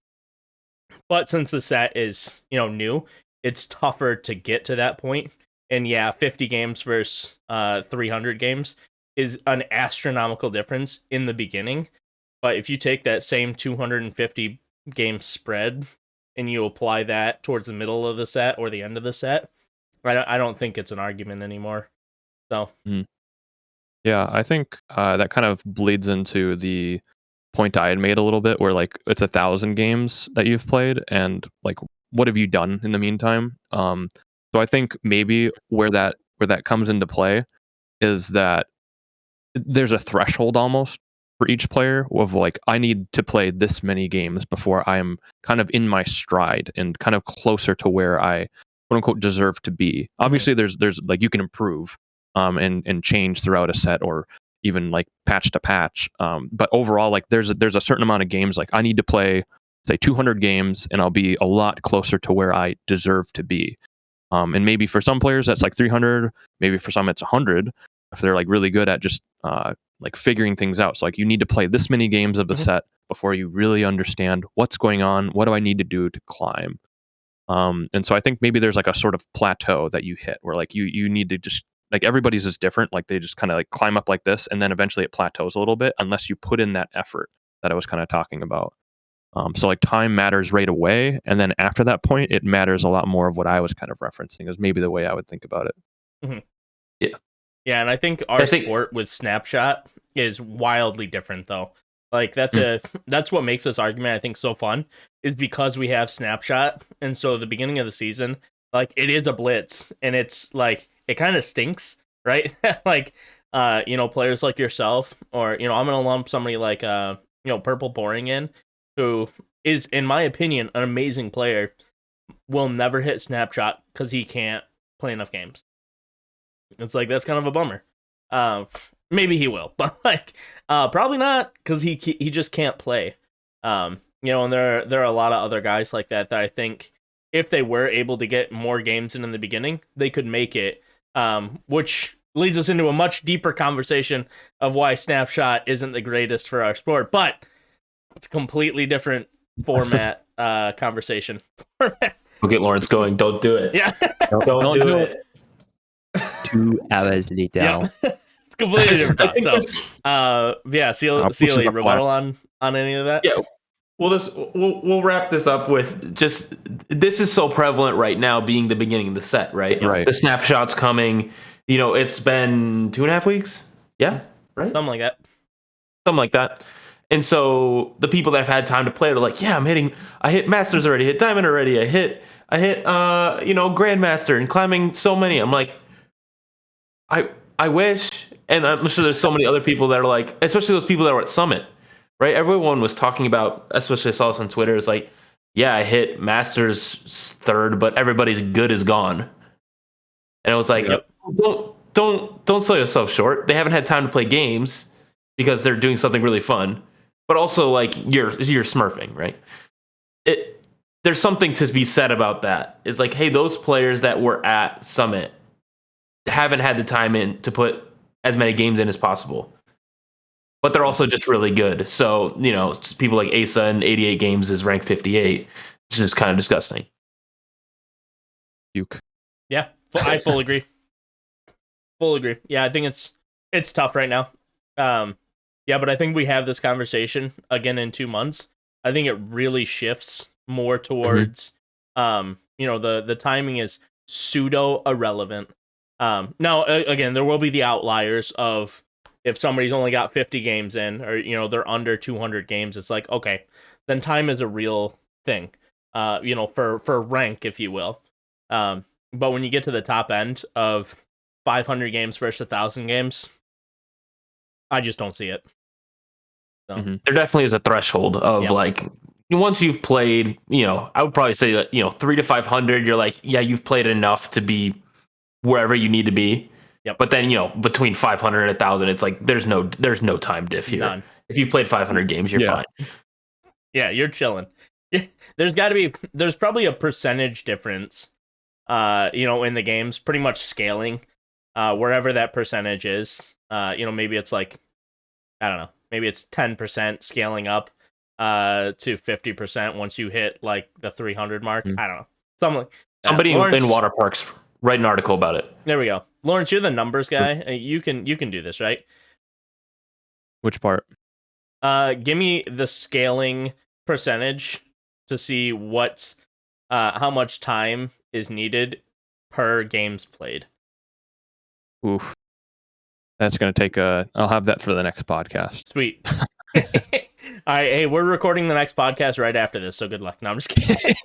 S2: But since the set is new, it's tougher to get to that point. And yeah, 50 games versus 300 games is an astronomical difference in the beginning. But if you take that same 250 game spread and you apply that towards the middle of the set or the end of the set, I don't think it's an argument anymore. So,
S1: yeah, I think that kind of bleeds into the point I had made a little bit, where like it's 1,000 games that you've played, and like what have you done in the meantime? So I think maybe where that comes into play is that there's a threshold almost for each player of like, I need to play this many games before I'm kind of in my stride and kind of closer to where I quote unquote deserve to be. Obviously there's like you can improve and change throughout a set or even like patch to patch. But overall, like there's a certain amount of games like I need to play, say 200 games, and I'll be a lot closer to where I deserve to be. And maybe for some players that's like 300, maybe for some it's 100 if they're like really good at just like figuring things out. So like you need to play this many games of the set before you really understand what's going on. What do I need to do to climb? And so I think maybe there's like a sort of plateau that you hit where like you need to just like everybody's is different. Like they just kind of like climb up like this, and then eventually it plateaus a little bit unless you put in that effort that I was kind of talking about. So like time matters right away, and then after that point, it matters a lot more of what I was kind of referencing is maybe the way I would think about it.
S2: Mhm.
S3: Yeah.
S2: Yeah, and I think our sport with Snapshot is wildly different though. Like that's what makes this argument I think so fun is because we have Snapshot, and so the beginning of the season, like it is a blitz, and it's like it kind of stinks, right? Like you know, players like yourself, or you know, I'm gonna lump somebody like you know, Purple Boring in, who is, in my opinion, an amazing player, will never hit Snapshot because he can't play enough games. It's like that's kind of a bummer. Maybe he will, but like probably not because he just can't play. You know, and there are a lot of other guys like that I think if they were able to get more games in the beginning, they could make it. Which leads us into a much deeper conversation of why Snapshot isn't the greatest for our sport, but it's a completely different format conversation.
S3: We'll get Lorence going. Don't do it.
S2: Yeah.
S3: Don't do it.
S4: 2 hours later.
S2: Yeah. It's completely different talk. So, yeah, Sealy, rebuttal on any of that?
S3: Yeah. We'll wrap this up with just this is so prevalent right now, being the beginning of the set, right?
S1: Right.
S3: The snapshots coming. You know, it's been 2.5 weeks. Yeah, right.
S2: Something like that.
S3: Something like that. And so the people that have had time to play, they're like, yeah, I hit Masters already, hit Diamond already, I hit you know, Grandmaster and climbing so many. I'm like, I wish, and I'm sure there's so many other people that are like, especially those people that were at Summit, right? Everyone was talking about, especially I saw this on Twitter, it's like, yeah, I hit Masters third, but everybody's good is gone. And I was like,
S2: Yep.
S3: don't sell yourself short. They haven't had time to play games because they're doing something really fun. But also, like, you're smurfing, right? There's something to be said about that. It's like, hey, those players that were at Summit haven't had the time in to put as many games in as possible. But they're also just really good. So, you know, people like Asa in 88 games is ranked 58. It's just kind of disgusting.
S1: Puke.
S2: Yeah, I fully agree. Full agree. Yeah, I think it's tough right now. Yeah, but I think we have this conversation again in 2 months. I think it really shifts more towards, you know, the timing is pseudo irrelevant. Now, again, there will be the outliers of if somebody's only got 50 games in, or you know, they're under 200 games. It's like, okay, then time is a real thing. You know, for rank, if you will. But when you get to the top end of 500 games versus 1,000 games, I just don't see it. So.
S3: There definitely is a threshold of like, once you've played, you know, I would probably say that, you know, 300 to 500, you're like, yeah, you've played enough to be wherever you need to be.
S2: Yep.
S3: But then, you know, between 500 and 1,000, it's like there's no time diff here.
S2: None.
S3: If you've played 500 games, you're fine.
S2: Yeah, you're chilling. There's probably a percentage difference, you know, in the games, pretty much scaling, wherever that percentage is. You know, maybe it's like, I don't know, maybe it's 10% scaling up to 50% once you hit like the 300 mark. I don't know.
S3: Somebody
S2: Lorence,
S3: in water parks write an article about it.
S2: There we go. Lorence, you're the numbers guy. You can do this, right?
S1: Which part?
S2: Give me the scaling percentage to see how much time is needed per games played.
S1: Oof. That's going to take I'll have that for the next podcast.
S2: Sweet. All right. Hey, we're recording the next podcast right after this, so good luck. No, I'm just kidding.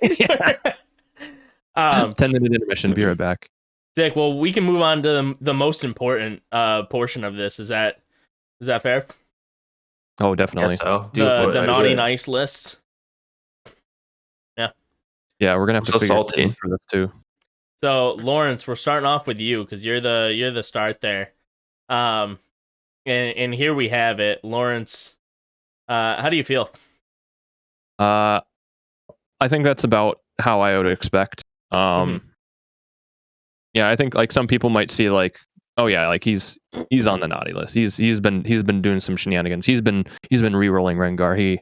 S1: 10-minute intermission. Be right back.
S2: Dick, well, we can move on to the most important portion of this. Is that fair?
S1: Oh, definitely.
S3: So.
S2: The naughty nice list.
S1: Yeah, we're gonna have to figure
S3: salty
S1: out for this too.
S2: So, Lorence, we're starting off with you because you're the start there. And here we have it, Lorence. How do you feel?
S1: I think that's about how I would expect. Yeah, I think like some people might see like, oh yeah, like he's on the naughty list. He's been doing some shenanigans. He's been re-rolling Rengar.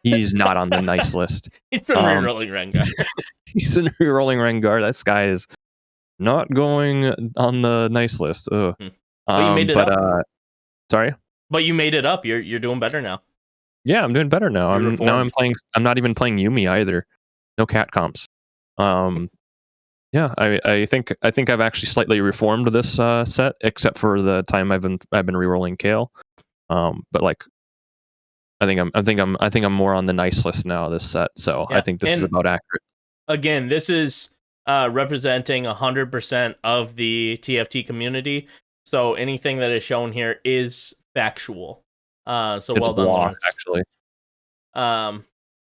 S1: He's not on the nice list.
S2: He's been re-rolling Rengar.
S1: He's been re-rolling Rengar. This guy is not going on the nice list. Ugh.
S2: But you made it up.
S1: Sorry.
S2: But you made it up. You're doing better now.
S1: Yeah, I'm doing better now.
S2: You're reformed.
S1: I'm not even playing Yumi either. No cat comps. Yeah, I think I've actually slightly reformed this set, except for the time I've been rerolling Kale. But like, I think I'm more on the nice list now this set. So
S2: Yeah,
S1: I think this is about accurate.
S2: Again, this is representing 100% of the TFT community. So anything that is shown here is factual. So
S1: It's
S2: well done,
S1: law,
S2: Lawrence.
S1: actually.
S2: Um,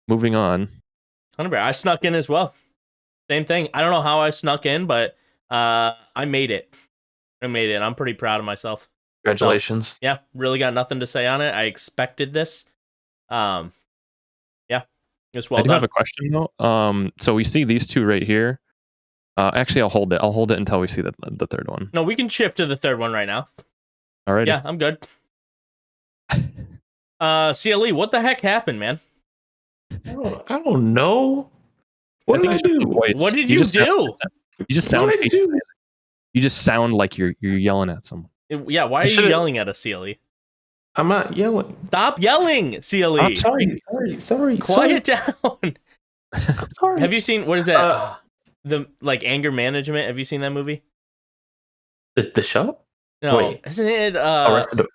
S1: Moving on.
S2: HoneyBear, I snuck in as well. Same thing. I don't know how I snuck in, but I made it. I'm pretty proud of myself.
S3: Congratulations.
S2: So, yeah, really got nothing to say on it. I expected this. Yeah, it's well
S1: I do
S2: done.
S1: have a question though. So we see these two right here. Actually, I'll hold it. I'll hold it until we see the third one.
S2: No, we can shift to the third one right now.
S1: All right.
S2: Yeah, I'm good. CLE, what the heck happened, man?
S3: I don't know. What did I do?
S2: What did you do?
S1: You just sound. You just sound like you're yelling at someone.
S2: Yeah, why are you yelling at a CLE?
S3: I'm not yelling.
S2: Stop yelling, CLE.
S3: I'm sorry.
S2: Quiet down.
S3: I'm sorry.
S2: Have you seen, what is that? The like anger management. Have you seen that movie?
S3: The show?
S2: No,
S3: Wait.
S2: isn't it?
S3: Arrested.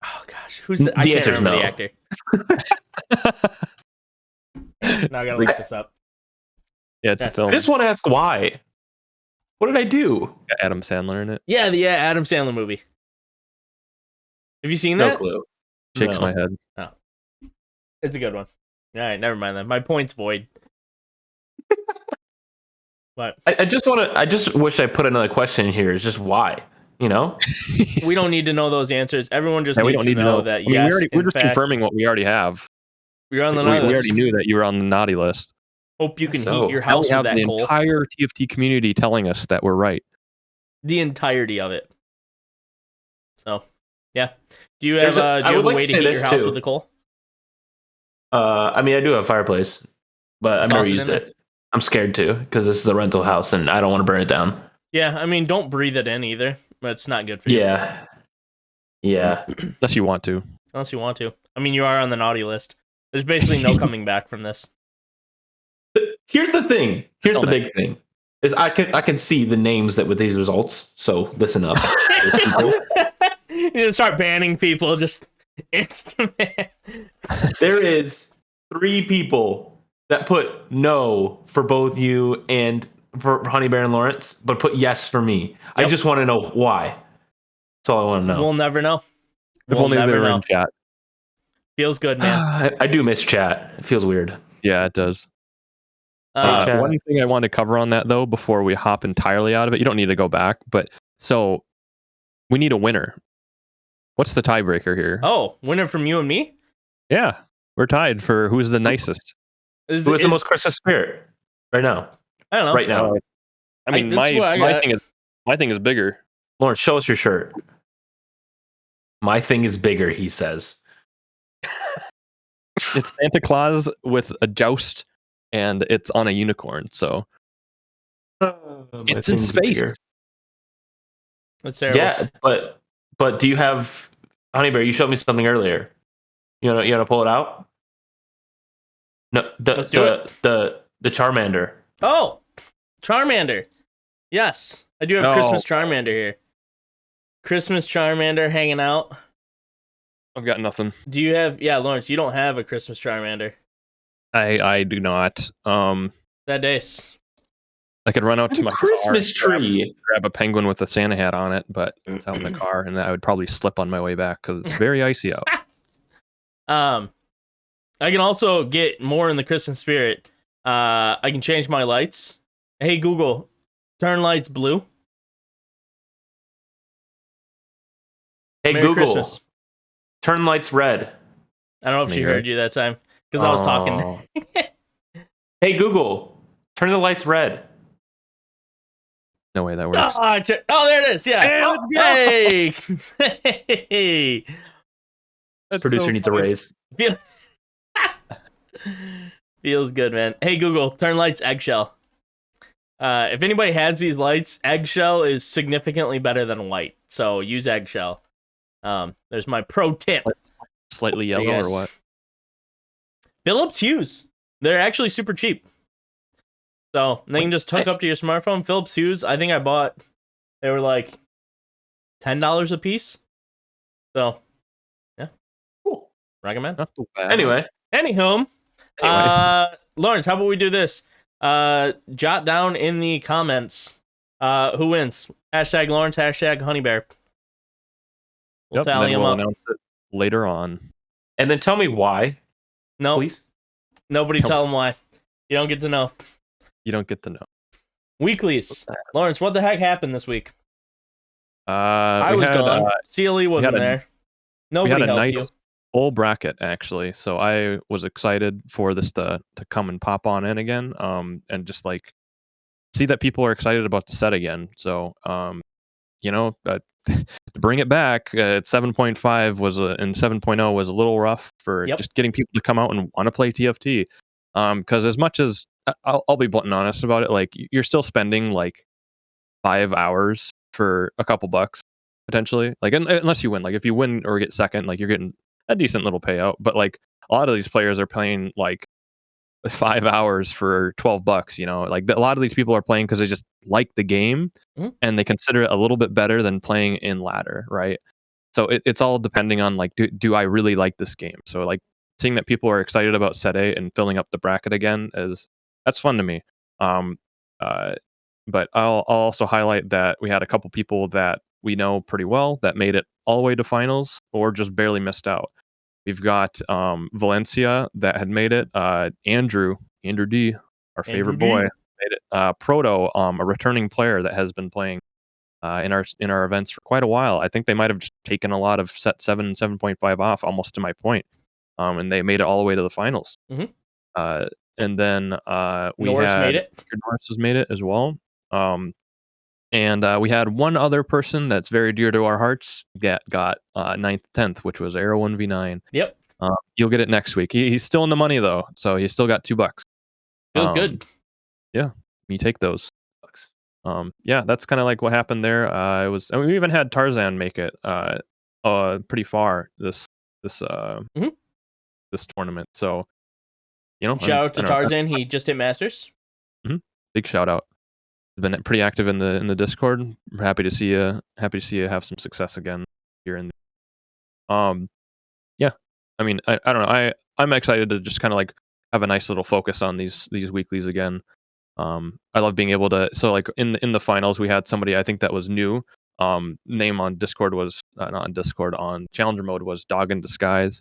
S2: Oh gosh, who's the? I can't remember the actor. Now I gotta look this up.
S1: Yeah, it's a film.
S3: I just want to ask why. What did I do?
S1: Adam Sandler in it.
S2: Yeah, the Adam Sandler movie. Have you seen that?
S3: No clue.
S1: Shakes my head.
S2: Oh, it's a good one. All right, never mind then. My point's void. But
S3: I just wish I put another question in here. It's just why, you know?
S2: We don't need to know those answers. Everyone just needs to know that. Yes,
S1: we're just confirming what we already have.
S2: You're on the naughty list.
S1: We already knew that you were on the naughty list.
S2: Hope you can heat your house
S1: we
S2: with
S1: have
S2: that
S1: the
S2: coal.
S1: entire TFT community telling us that we're right.
S2: The entirety of it. So, yeah. Do you have a way to heat your house with the coal?
S3: I mean, I do have a fireplace, but I've never used it. I'm scared to because this is a rental house and I don't want to burn it down.
S2: Yeah, I mean, don't breathe it in either. But it's not good for you.
S3: Yeah.
S1: Unless you want to.
S2: Unless you want to. I mean, you are on the naughty list. There's basically no coming back from this.
S3: Here's the thing. Here's the big thing. Is I can see the names that with these results. So listen up.
S2: You need to start banning people. Just instant ban.
S3: There is 3 people that put no for both you and for HoneyBear and Lawrence, but put yes for me. Yep. I just want to know why. That's all I want to know.
S2: We'll never know.
S1: If only they were in chat.
S2: Feels good, man.
S3: I do miss chat. It feels weird.
S1: Yeah, it does. One thing I want to cover on that though, before we hop entirely out of it, you don't need to go back, but so we need a winner. What's the tiebreaker here?
S2: Oh, winner from you and me?
S1: Yeah, we're tied for who's the nicest.
S3: Who is the most Christmas spirit right now?
S2: I don't know.
S3: Right now.
S1: I mean, my thing is bigger.
S3: Lawrence, show us your shirt. My thing is bigger, he says.
S1: It's Santa Claus with a joust, and it's on a unicorn. So it's in space.
S2: Bigger. That's terrible.
S3: Yeah, but do you have HoneyBear? You showed me something earlier. You want to pull it out? No, the Charmander.
S2: Oh, Charmander. Yes, I do have Christmas Charmander here. Christmas Charmander hanging out.
S1: I've got nothing.
S2: Do you have? Yeah, Lawrence, you don't have a Christmas Charmander.
S1: I do not.
S2: That days.
S1: I could run out to my
S3: Christmas tree,
S1: grab a penguin with a Santa hat on it, but it's out in the car, and I would probably slip on my way back because it's very icy out.
S2: I can also get more in the Christmas spirit. I can change my lights. Hey Google, turn lights blue.
S3: Hey Hey,
S2: Merry
S3: Google,
S2: Christmas.
S3: turn lights red.
S2: I don't know if she
S1: Me,
S2: heard
S1: right?
S2: you that time because I was talking.
S3: Oh. Hey, Google, turn the lights red.
S1: No way that works.
S2: Oh, there it is. Yeah.
S1: Hey, let's go!
S2: Hey. Hey.
S1: That's
S3: Producer
S1: so
S3: needs a
S1: funny.
S3: raise.
S2: Feel- Feels good, man. Hey, Google, turn lights eggshell. If anybody has these lights, eggshell is significantly better than white. So use eggshell. There's my pro tip.
S1: Slightly
S2: for you
S1: yellow or
S2: guys.
S1: what?
S2: Philips Hues. They're actually super cheap. So they can just hook
S3: Nice.
S2: up to your smartphone. Philips Hues, I think I bought, they were like $10 a piece. So, yeah.
S3: Cool.
S2: Recommend.
S1: Not too bad.
S3: Anyway,
S2: Anywho, Lawrence, how about we do this? Jot down in the comments who wins. Hashtag Lawrence, hashtag HoneyBear. We'll
S1: Yep, and
S2: tally
S1: then
S2: them
S1: we'll
S2: up.
S1: announce it later on.
S3: and then tell me why,
S2: No,
S3: please.
S2: nobody tell them why. You don't get to know.
S1: You don't get to know.
S2: Weeklies. Lawrence, what the heck happened this week? I
S1: We
S2: was
S1: had,
S2: gone. CLE wasn't
S1: a-
S2: there.
S1: we
S2: Nobody
S1: had a
S2: helped
S1: nice
S2: you.
S1: full bracket actually, so I was excited for this to come and pop on in again, and just like see that people are excited about the set again. So, to bring it back at 7.5 and 7.0 was a little rough for
S2: Yep.
S1: just getting people to come out and want to play TFT. Because as much as I'll be blunt and honest about it, like you're still spending like 5 hours for a couple bucks potentially. Like unless you win, like if you win or get second, like you're getting a decent little payout. But like a lot of these players are playing like 5 hours for $12. Like a lot of these people are playing because they just like the game
S2: Mhm.
S1: and they consider it a little bit better than playing in ladder, right? So it's all depending on like do I really like this game? So like seeing that people are excited about set A and filling up the bracket again that's fun to me. Um, uh, but I'll also highlight that we had a couple people that we know pretty well that made it all the way to finals or just barely missed out. We've got Valencia that had made it. Andrew D, our favorite
S2: Andrew D.
S1: boy, made it. Proto, a returning player that has been playing in our events for quite a while. I think they might have just taken a lot of set 7 and 7.5 off, almost to my point, and they made it all the way to the finals.
S2: Mhm.
S1: And then we
S2: Norris
S1: had
S2: made it.
S1: Norris has made it as well. And we had one other person that's very dear to our hearts that got 9th, 10th, which was Arrow 1v9.
S2: Yep.
S1: You'll get it next week. He's still in the money though, so he's still got $2.
S2: Feels good.
S1: Yeah, you take those bucks. Yeah, that's kind of like what happened there. We even had Tarzan make it pretty far this
S2: Mhm.
S1: this tournament. So
S2: Shout out to Tarzan. He just hit Masters.
S1: Big shout out. He's been pretty active in the Discord. We're happy to see you. Happy to see you have some success again here in. Yeah, I mean, I don't know. I'm excited to just kind of like have a nice little focus on these weeklies again. I love being able to. So like in the finals, we had somebody I think that was new. Name on Discord was not on Discord, on Challenger mode was Dog in Disguise.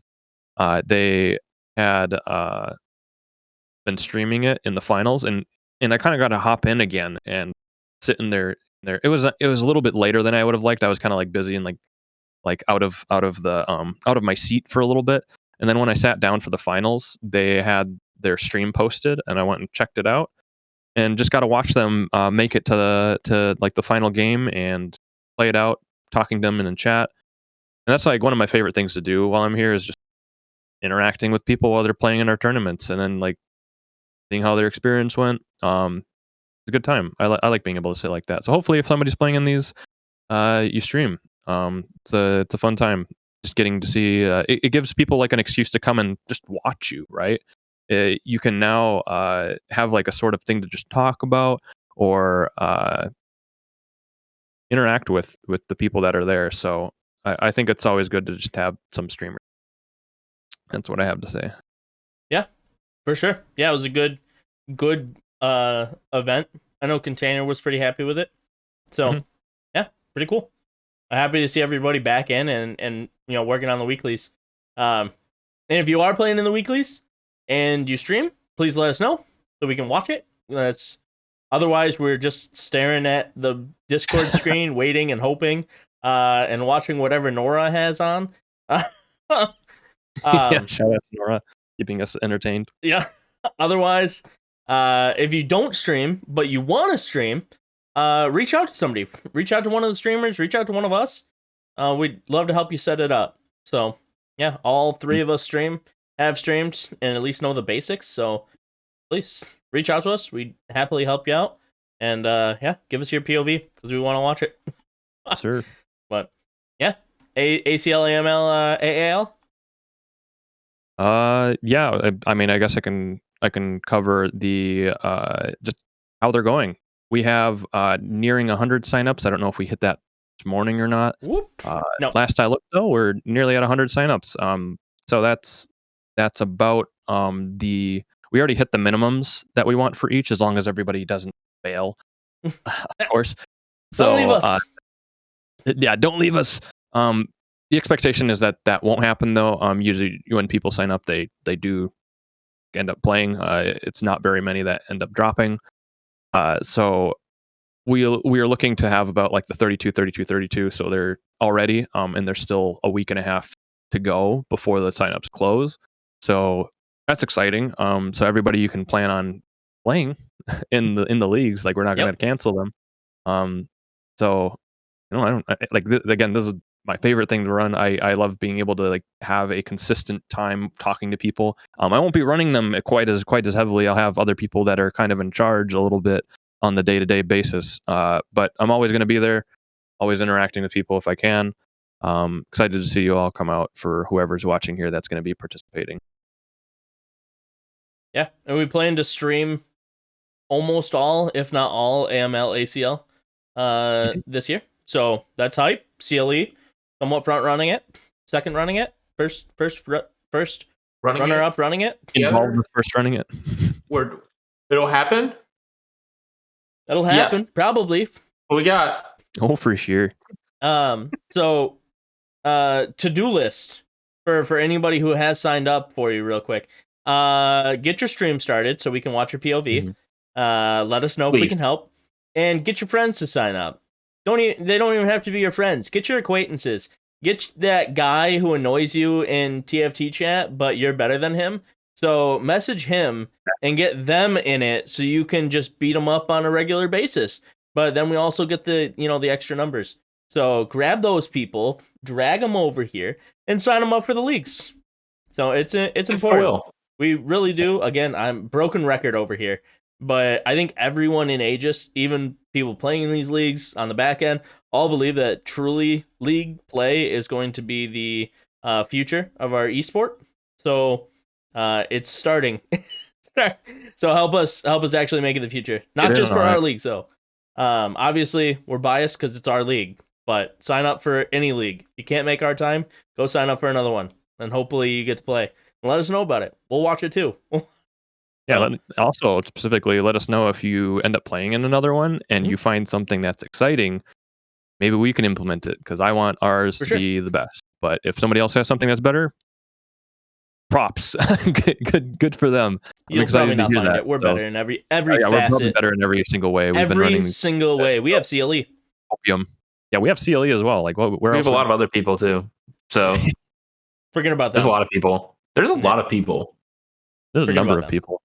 S1: They had been streaming it in the finals, and I kind of got to hop in again and sit in there. It was a little bit later than I would have liked. I was kind of like busy and like out of my seat for a little bit. And then when I sat down for the finals, they had their stream posted, and I went and checked it out, and just got to watch them make it to like the final game and play it out, talking to them in chat. And that's like one of my favorite things to do while I'm here is just interacting with people while they're playing in our tournaments, and then like seeing how their experience went. It's a good time. I like being able to sit like that. So hopefully, if somebody's playing in these, you stream. It's a fun time. Just getting to see. It gives people like an excuse to come and just watch you, right? You can now have like a sort of thing to just talk about or interact with the people that are there. So I think it's always good to just have some streamers. That's what I have to say.
S2: Yeah, for sure. Yeah, it was a good event. I know Container was pretty happy with it. So yeah, pretty cool. I'm happy to see everybody back in and working on the weeklies. And if you are playing in the weeklies and you stream, please let us know so we can watch it. That's Otherwise, we're just staring at the Discord screen, waiting and hoping, and watching whatever Nora has on.
S1: Yeah, shout out to Nora, keeping us entertained.
S2: Yeah. Otherwise, if you don't stream but you want to stream, reach out to somebody. Reach out to one of the streamers. Reach out to one of us. We'd love to help you set it up. So yeah, all three of us have streamed and at least know the basics. So please reach out to us. We'd happily help you out. And yeah, give us your POV because we want to watch it.
S1: Sure.
S2: But yeah, ACL, AML, AAL.
S1: Yeah. I mean, I guess I can cover the just how they're going. We have nearing 100 signups. I don't know if we hit that this morning or not.
S2: Whoop. No.
S1: Last I looked, though, we're nearly at 100 signups. So that's about we already hit the minimums that we want for each, as long as everybody doesn't fail, of course. So
S2: don't leave us.
S1: Yeah, don't leave us. The expectation is that won't happen, though. Usually when people sign up, they do end up playing. It's not very many that end up dropping. So we are looking to have about like the 32. So they're already, and there's still a week and a half to go before the signups close. So that's exciting. So everybody, you can plan on playing in the leagues. Like, we're not going to cancel them. So again, this is my favorite thing to run. I love being able to like have a consistent time talking to people. I won't be running them quite as heavily. I'll have other people that are kind of in charge a little bit on the day-to-day basis. But I'm always going to be there, always interacting with people if I can. Excited to see you all come out for whoever's watching here that's going to be participating.
S2: Yeah, and we plan to stream almost all, if not all, AML, ACL this year. So that's hype. CLE, somewhat front running it, second running it, first runner up running it.
S1: Involved with first running it.
S3: It'll happen.
S2: That'll happen, probably.
S3: What we got?
S1: Oh, for sure.
S2: So, to-do list for anybody who has signed up for you, real quick. Get your stream started so we can watch your POV. Let us know if we can help, and get your friends to sign up. They don't even have to be your friends. Get your acquaintances. Get that guy who annoys you in TFT chat, but you're better than him. So message him and get them in it so you can just beat them up on a regular basis. But then we also get the extra numbers. So grab those people, drag them over here, and sign them up for the leagues. So it's important. We really do. Again, I'm broken record over here. But I think everyone in Aegis, even people playing in these leagues on the back end, all believe that truly league play is going to be the future of our esport. So it's starting. So help us actually make it the future, not just for our league. So obviously we're biased because it's our league, but sign up for any league. If you can't make our time, go sign up for another one, and hopefully you get to play. And let us know about it. We'll watch it too.
S1: Yeah, also specifically let us know if you end up playing in another one and you find something that's exciting. Maybe we can implement it, because I want ours to be the best. But if somebody else has something that's better, props. good for them.
S2: You'll probably not find it. We're better in every facet.
S1: We're probably better in every single way. We've been running
S2: single way. We have CLE.
S1: Opium. Yeah, we have CLE as well. Like, where
S3: we have a lot of other people too. So
S2: forget about that.
S3: There's a lot of people. There's a lot of people.
S1: There's a number of people.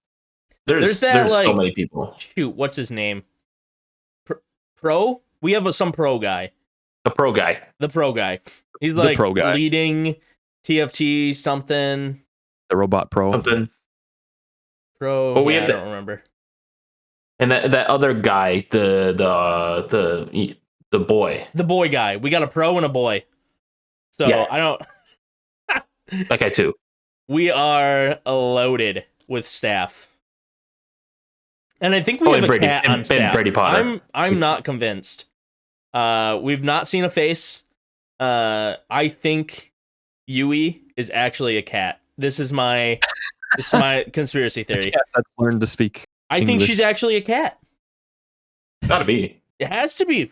S3: There's so many people.
S2: Shoot, what's his name? Pro? We have some pro guy.
S3: The pro guy.
S2: He's like leading TFT something.
S1: The robot pro.
S3: Something.
S2: Pro.
S3: Well,
S2: I don't remember.
S3: And that other guy, the boy.
S2: The boy guy. We got a pro and a boy. So I don't.
S3: That guy too.
S2: We are loaded with staff. And I think we have a cat on staff.
S3: Brady Potter.
S2: I'm not convinced. We've not seen a face. I think Yui is actually a cat. This is my conspiracy theory.
S1: A cat that's learned to speak
S2: I think she's actually a cat.
S3: Gotta be.
S2: It has to be.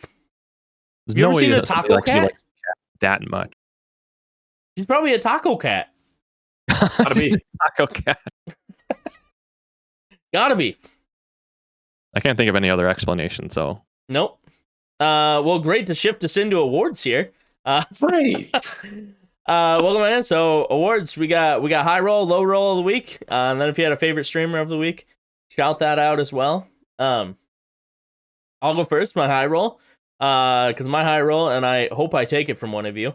S1: There's
S2: you ever seen a taco cat?
S1: Likes that much.
S2: She's probably a taco cat.
S3: Gotta be.
S1: Taco cat.
S2: Gotta be.
S1: I can't think of any other explanation. So
S2: Nope. Well, great to shift us into awards here.
S3: Great.
S2: Welcome in. So awards, we got high roll, low roll of the week, and then if you had a favorite streamer of the week, shout that out as well. I'll go first. My high roll, because my high roll, and I hope I take it from one of you,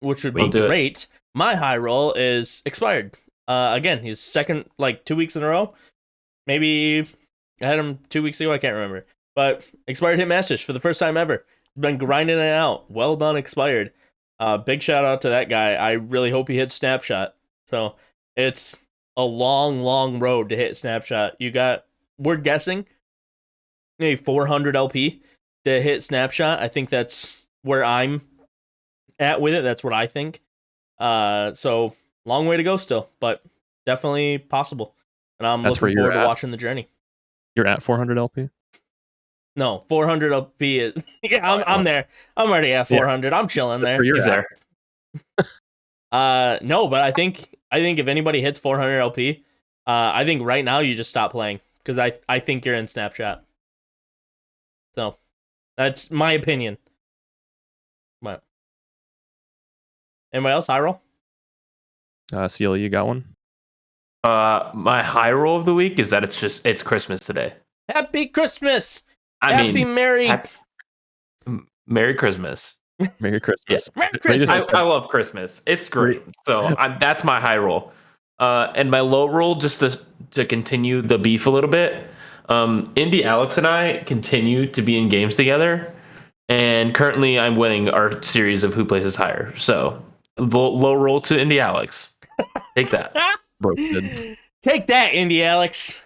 S2: which would be great. My high roll is expired. Again, he's second, like 2 weeks in a row. Maybe I had him 2 weeks ago. I can't remember. But expired Hitmasters for the first time ever. Been grinding it out. Well done, expired. Big shout out to that guy. I really hope he hits Snapshot. So it's a long, long road to hit Snapshot. We're guessing maybe 400 LP to hit Snapshot. I think that's where I'm at with it. That's what I think. So long way to go still, but definitely possible. And I'm looking forward to watching the journey.
S1: You're at 400 LP?
S2: No, 400 LP is... yeah, I'm there. I'm already at 400. Yeah. I'm chilling there.
S3: He's there.
S2: No, but I think if anybody hits 400 LP, I think right now you just stop playing, because I think you're in Snapshot. So that's my opinion. But anybody else? High roll?
S1: CLE, you got one?
S3: My high roll of the week is that it's Christmas today.
S2: Happy Christmas! Happy Merry
S3: Christmas.
S1: Merry Christmas.
S2: Yeah. Merry Christmas.
S3: I love Christmas. It's great. So that's my high roll. And my low roll, just to continue the beef a little bit. Indy, Alex, and I continue to be in games together, and currently I'm winning our series of who places higher. So low roll to Indy, Alex. Take that.
S1: Roasted.
S2: Take that, Indy, Alex.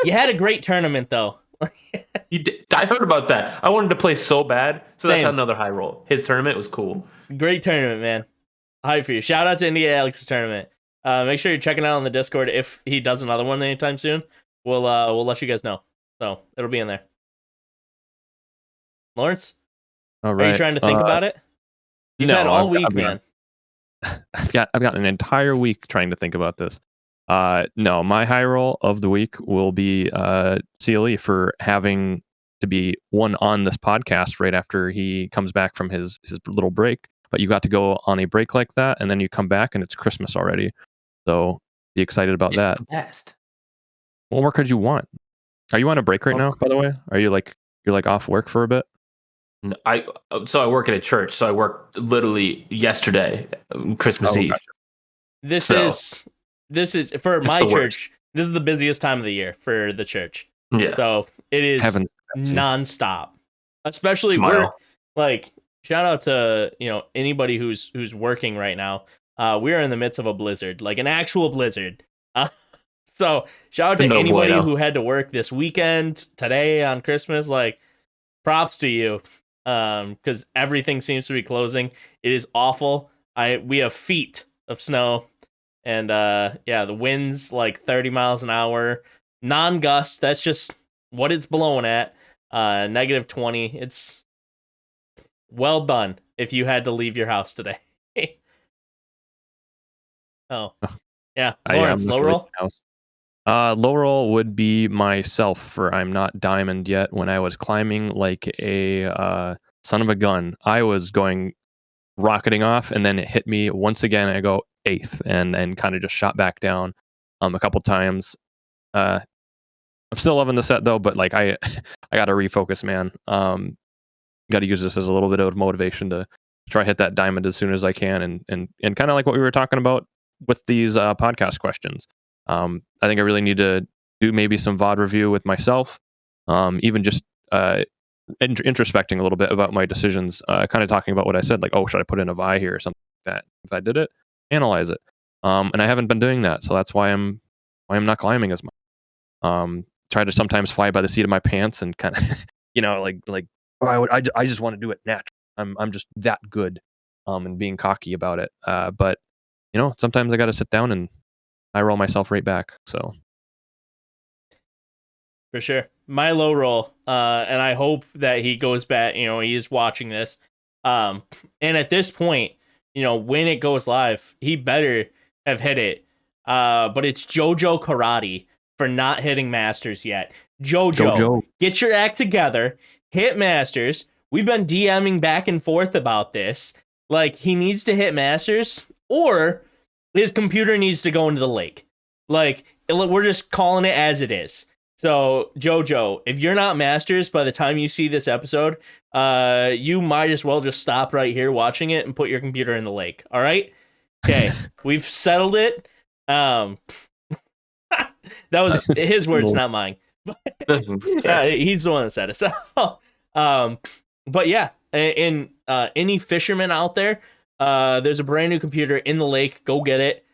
S2: You had a great tournament though.
S3: I heard about that. I wanted to play so bad, so that's another high roll. His tournament was cool.
S2: Great tournament, man. Hype for you. Shout out to Indy Alex's tournament. Make sure you're checking out on the Discord if he does another one anytime soon. We'll let you guys know. So it'll be in there. Lawrence,
S1: all right.
S2: Are you trying to think about it? You've had all week, man.
S1: I've got an entire week trying to think about this. No, my high roll of the week will be CLE for having to be one on this podcast right after he comes back from his little break. But you got to go on a break like that, and then you come back and it's Christmas already. So be excited about that.
S3: The best.
S1: What more could you want? Are you on a break right now, by the way? Are you you're off work for a bit?
S3: No, I work at a church, so I worked literally yesterday, Christmas Eve.
S2: Gotcha. This is for my church.
S3: Worst.
S2: This is the busiest time of the year for the church.
S3: Yeah.
S2: So it is nonstop. Especially we're shout out to anybody who's working right now. We are in the midst of a blizzard, like an actual blizzard. So shout out to anybody who had to work this weekend, today on Christmas. Like, props to you, because everything seems to be closing. It is awful. We have feet of snow. And the wind's like 30 miles an hour, non-gust. That's just what it's blowing at. -20. It's well done if you had to leave your house today. Oh, yeah. Lawrence, low roll?
S1: Low roll would be myself, for I'm not diamond yet. When I was climbing like a son of a gun, I was going rocketing off, and then it hit me once again. I go 8th and kind of just shot back down a couple times. I'm still loving the set though, but like I got to refocus, man. Got to use this as a little bit of motivation to try hit that diamond as soon as I can, and kind of like what we were talking about with these podcast questions. I think I really need to do maybe some VOD review with myself, even just introspecting a little bit about my decisions, kind of talking about what I said, like, oh, should I put in a Vi here or something like that? If I did it, analyze it. And I haven't been doing that, so that's why I'm not climbing as much. Try to sometimes fly by the seat of my pants and kind of, I just want to do it natural. I'm just that good, and being cocky about it. But sometimes I got to sit down and I roll myself right back. So
S2: for sure, my low roll, and I hope that he goes back. He is watching this, and at this point, when it goes live, he better have hit it. But it's JoJo Karate. for not hitting Masters yet. Jojo, get your act together. Hit Masters. We've been DMing back and forth about this. Like, he needs to hit Masters, or his computer needs to go into the lake. Like, we're just calling it as it is. So, Jojo, if you're not Masters by the time you see this episode, you might as well just stop right here watching it and put your computer in the lake. All right? Okay, we've settled it. That was his words, not mine. He's the one that said it. So, but yeah, and any fishermen out there, there's a brand new computer in the lake. Go get it.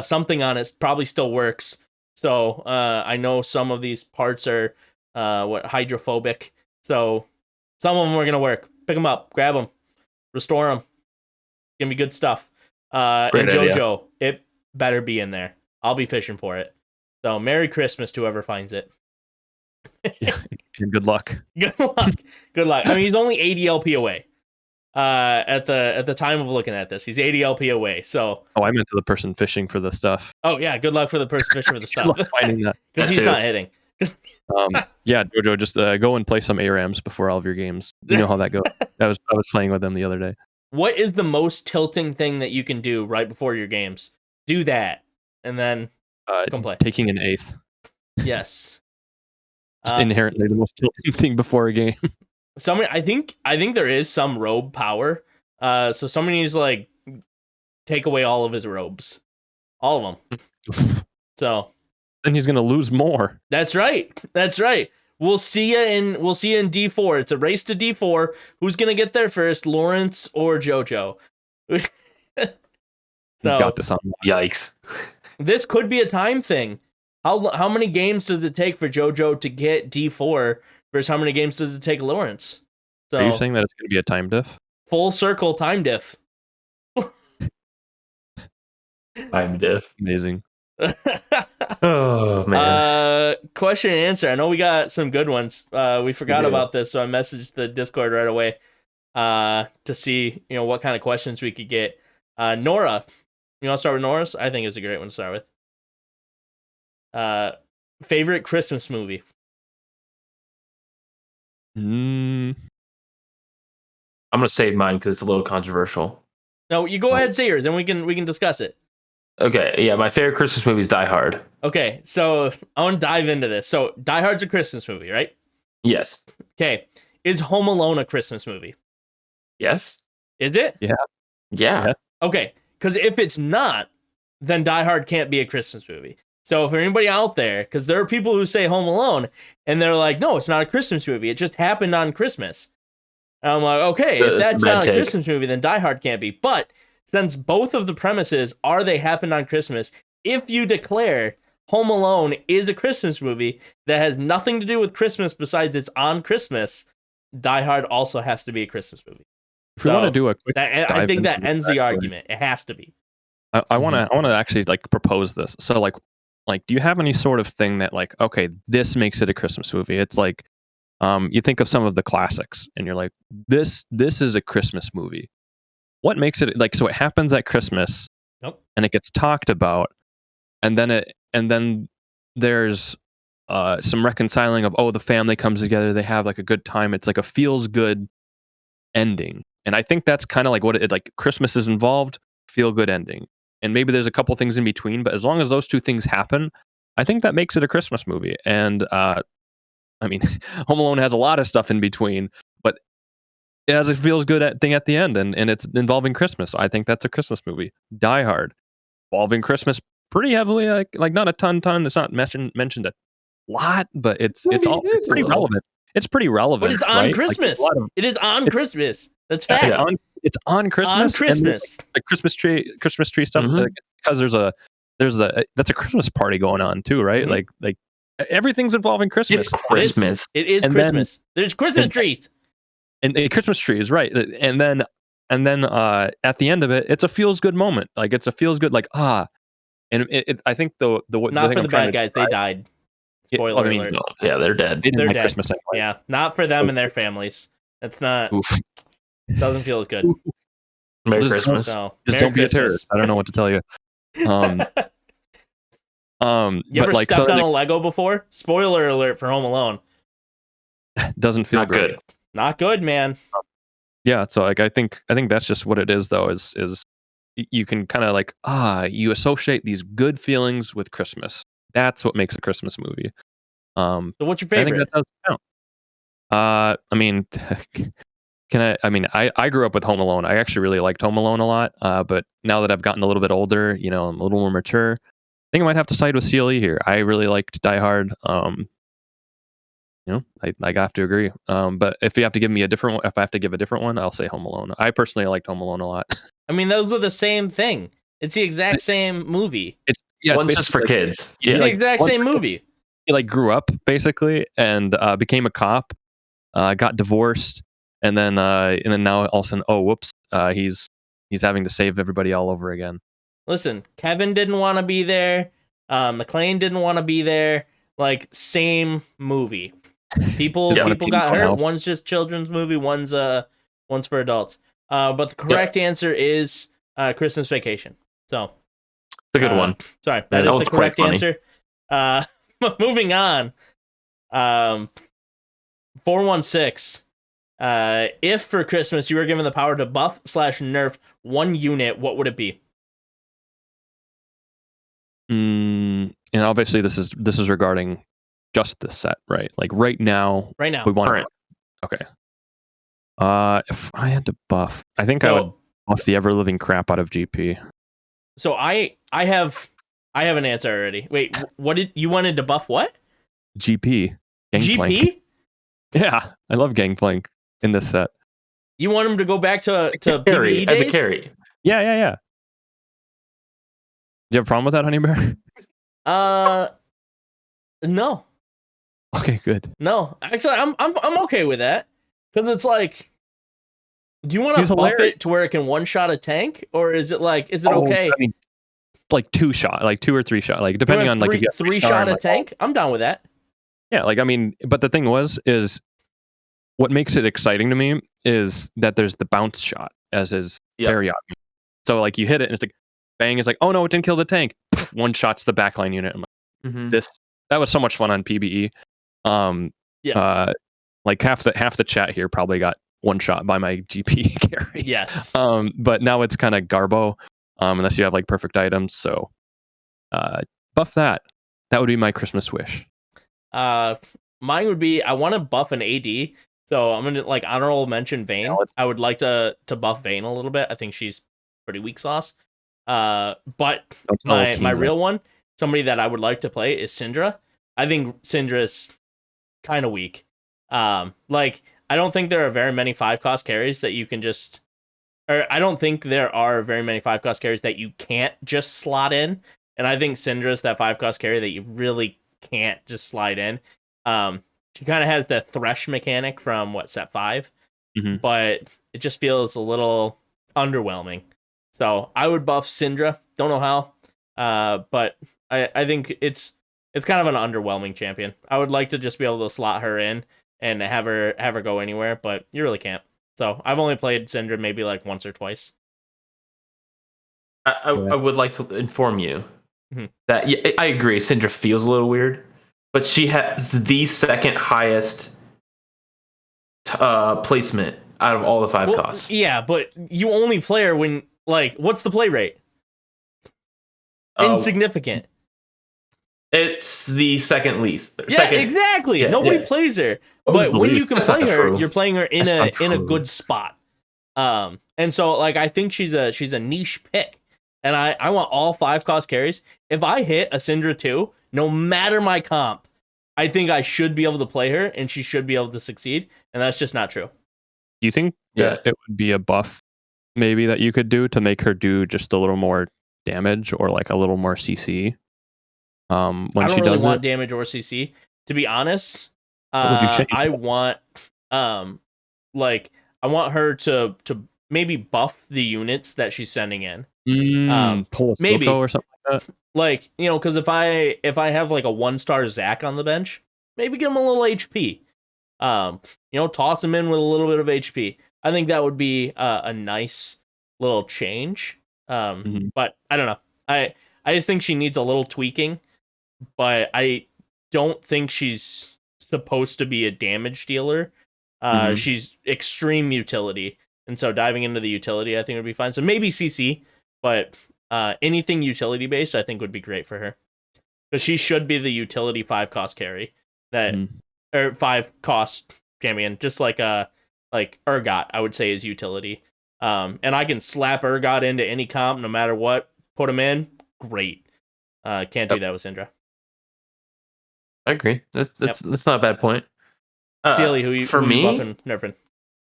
S2: Something on it probably still works. So I know some of these parts are hydrophobic. So some of them are gonna work. Pick them up, grab them, restore them. Gonna be good stuff. And Jojo, it better be in there. I'll be fishing for it. So Merry Christmas to whoever finds it.
S1: Yeah, and good luck.
S2: Good luck. Good luck. I mean, he's only 80 LP away. At the time of looking at this, he's 80 LP away. So.
S1: Oh, I meant to the person fishing for the stuff.
S2: Oh yeah, good luck for the person fishing for the stuff.
S1: Finding that
S2: because he's not hitting.
S1: Yeah, Jojo, just go and play some ARAMs before all of your games. You know how that goes. I was playing with them the other day.
S2: What is the most tilting thing that you can do right before your games? Do that, and then come play.
S1: Taking an eighth.
S2: Yes.
S1: Inherently the most tilting thing before a game.
S2: I think there is some robe power. So somebody needs to like take away all of his robes, all of them. So
S1: then he's gonna lose more.
S2: That's right. That's right. We'll see you in D4. It's a race to D4. Who's gonna get there first, Lorence or Jojo? So
S1: got this on.
S3: Yikes!
S2: This could be a time thing. How many games does it take for Jojo to get D4 versus how many games does it take Lorence? So,
S1: are you saying that it's going to be a time diff?
S2: Full circle time diff.
S3: Time diff.
S1: Amazing.
S3: Oh man.
S2: Question and answer. I know we got some good ones. We forgot about this, so I messaged the Discord right away to see what kind of questions we could get. Nora, you want to start with Nora's? I think it's a great one to start with. Favorite Christmas movie?
S3: I'm gonna save mine because it's a little controversial.
S2: No, you go ahead, say yours, then we can discuss it.
S3: Okay, yeah, my favorite Christmas movie is Die Hard.
S2: Okay, so I want to dive into this. So Die Hard's a Christmas movie, right?
S3: Yes.
S2: Okay, is Home Alone a Christmas movie?
S3: Yes.
S2: Is it?
S3: Yeah.
S2: Okay, because if it's not, then Die Hard can't be a Christmas movie. So for anybody out there, because there are people who say Home Alone, and they're like, no, it's not a Christmas movie. It just happened on Christmas. And I'm like, okay, if that's not a Christmas movie, then Die Hard can't be. But since both of the premises are they happened on Christmas, if you declare Home Alone is a Christmas movie that has nothing to do with Christmas besides it's on Christmas, Die Hard also has to be a Christmas movie.
S1: If we want to do a quick,
S2: I think that ends the argument. It has to be.
S1: I want to actually like propose this. So like, do you have any sort of thing that like, okay, this makes it a Christmas movie? It's like, you think of some of the classics, and you're like, this is a Christmas movie. What makes it like? So it happens at Christmas, and it gets talked about, and then there's some reconciling of the family comes together, they have like a good time. It's like a feels good ending, and I think that's kind of like what it like. Christmas is involved, feel good ending. And maybe there's a couple things in between, but as long as those two things happen, I think that makes it a Christmas movie. And I mean, Home Alone has a lot of stuff in between, but it has a feels good thing at the end, and it's involving Christmas. So I think that's a Christmas movie. Die Hard, involving Christmas pretty heavily, like not a ton. It's not mentioned a lot, but it's pretty relevant. It's pretty relevant.
S2: But it's on Christmas.
S1: Like
S2: it is on Christmas. That's fact.
S1: It's on Christmas.
S2: On Christmas.
S1: The Christmas tree stuff. Because there's that's a Christmas party going on too, right?
S2: Mm-hmm.
S1: Like everything's involving Christmas.
S3: It's Christmas.
S2: It is Christmas. There's Christmas trees.
S1: And Christmas trees, right? And then at the end of it, it's a feels good moment. Like it's a feels good like And I think the
S2: not
S1: thing
S2: for the bad guys. They died. Spoiler alert.
S3: No, yeah, they're dead.
S2: They're dead.
S1: Christmas anyway.
S2: Yeah, not for them and their families. That's not.
S1: Oof.
S2: Doesn't feel as good.
S3: Merry Christmas.
S2: So,
S1: Just don't be a terrorist. I don't know what to tell you. On
S2: You ever
S1: but like
S2: stepped on
S1: something
S2: a Lego before? Spoiler alert for Home Alone.
S1: that doesn't feel
S3: Not
S1: great.
S3: good.
S2: Not good, man.
S1: Yeah, so like I think that's just what it is though. Is you can kind of like you associate these good feelings with Christmas. That's what makes a Christmas movie.
S2: So what's your
S1: I think that
S2: favorite?
S1: does count. I mean, I mean, I grew up with Home Alone. I actually really liked Home Alone a lot. But now that I've gotten a little bit older, you know, I'm a little more mature. I think I might have to side with CLE here. I really liked Die Hard. You know, I have to agree. But if you have to give me a different one, if I have to give a different one, I'll say Home Alone. I personally liked Home Alone a lot.
S2: I mean, those are the same thing. It's the exact same movie.
S1: It's it's
S3: One's just for
S1: basically like,
S3: kids.
S2: It's
S3: Yeah.
S2: the
S1: like,
S2: exact
S1: one
S2: same
S1: guy-
S2: movie.
S1: he like grew up basically and became a cop, got divorced, and then now all of a sudden, oh whoops, he's having to save everybody all over again.
S2: Listen, Kevin didn't want to be there. McClane didn't want to be there. Like, same movie. People
S1: Yeah.
S2: people got hurt.
S1: House.
S2: One's just children's movie. One's for adults. But the correct answer is Christmas Vacation. So
S3: It's a good one.
S2: Sorry,
S3: Yeah,
S2: that
S3: that
S2: is
S3: was
S2: the
S3: quite
S2: correct
S3: funny.
S2: answer. Moving on. 416. If for Christmas you were given the power to buff/nerf one unit, what would it be?
S1: And obviously this is regarding just this set, right? Like right now,
S2: Right now.
S1: we want
S3: Current.
S1: okay. If I had to buff, I think I would
S2: So,
S1: buff the ever living crap out of GP.
S2: so I have an answer already. Wait, what did you wanted to buff? What?
S1: GP. Gangplank.
S2: GP?
S1: Yeah, I love Gangplank in this set.
S2: You want him to go back to
S3: Carry
S2: PvE
S3: as a
S2: days?
S3: carry.
S1: Yeah. Do you have a problem with that, Honey Bear?
S2: No.
S1: Okay, good.
S2: No. Actually, I'm okay with that. Because it's like, do you want
S1: He's
S2: to buff
S1: hilarious.
S2: it to where it can one shot a tank? Or is it okay?
S1: I mean, like 2 or 3 shot, like
S2: You
S1: depending
S2: want
S1: on like if you have
S2: three
S1: star
S2: shot
S1: and,
S2: a
S1: like,
S2: tank? I'm down with that.
S1: yeah, like I mean, but the thing is what makes it exciting to me is that there's the bounce shot as is
S3: Yep.
S1: Teriyaki. So like you hit it and it's like bang, it's like, oh no, it didn't kill the tank. One shot's the backline unit. I'm like,
S3: Mhm.
S1: that was so much fun on PBE.
S2: Yes.
S1: Like half the chat here probably got one shot by my GP carry.
S2: Yes.
S1: But now it's kind of garbo, unless you have like perfect items. So, buff that. That would be my Christmas wish.
S2: Mine would be I want to buff an AD. So I'm gonna like honorable mention Vayne.
S1: Valid.
S2: I would like to buff Vayne a little bit. I think she's pretty weak sauce. But
S1: Don't tell
S2: my
S1: King's
S2: real one, somebody that I would like to play is Syndra. I think Syndra's kind of weak. Like I don't think there are very many 5-cost carries that you can just, or I don't think there are very many 5-cost carries that you can't just slot in. And I think Syndra's that 5-cost carry that you really can't just slide in. She kind of has the thresh mechanic from set 5,
S1: Mhm.
S2: but it just feels a little underwhelming. So I would buff Syndra. Don't know how, but I think it's kind of an underwhelming champion. I would like to just be able to slot her in and have her go anywhere, but you really can't. So I've only played Syndra maybe like once or twice.
S3: I would like to inform you
S2: Mhm.
S3: that I agree. Syndra feels a little weird, but she has the second highest placement out of all the 5 costs.
S2: Yeah, but you only play her when what's the play rate? Insignificant.
S3: It's the second least.
S2: Yeah,
S3: Second,
S2: exactly.
S3: yeah,
S2: Nobody
S3: yeah.
S2: plays her. But when you can
S3: That's
S2: play
S3: not
S2: her,
S3: true.
S2: you're playing her in
S3: That's not
S2: a
S3: true.
S2: good spot. And so I think she's a niche pick. And I want all 5-cost carries. If I hit a Syndra 2, no matter my comp, I think I should be able to play her and she should be able to succeed. And that's just not true.
S1: Do you think that it would be a buff maybe that you could do to make her do just a little more damage or like a little more CC? When
S2: I don't
S1: she
S2: really
S1: does
S2: want
S1: it?
S2: damage or CC. To be honest,
S1: What would you change?
S2: I want I want her to maybe buff the units that she's sending in.
S1: Pull a
S2: maybe.
S1: Silco or something like that?
S2: Because if I have like a 1-star Zac on the bench, maybe give him a little HP. Toss him in with a little bit of HP. I think that would be a nice little change. But I don't know. I just think she needs a little tweaking. but I don't think she's supposed to be a damage dealer.
S1: Mhm.
S2: She's extreme utility, and so diving into the utility, I think would be fine. So maybe CC, but anything utility based, I think would be great for her, because she should be the utility 5-cost carry that
S1: Mhm.
S2: or 5-cost champion, just like Urgot, I would say is utility. And I can slap Urgot into any comp no matter what, put him in, great. Can't do
S3: Yep.
S2: that with Syndra.
S3: I agree. That's not a bad point.
S2: CLE,
S3: For
S2: who
S3: me,
S2: you buffing, nerfing?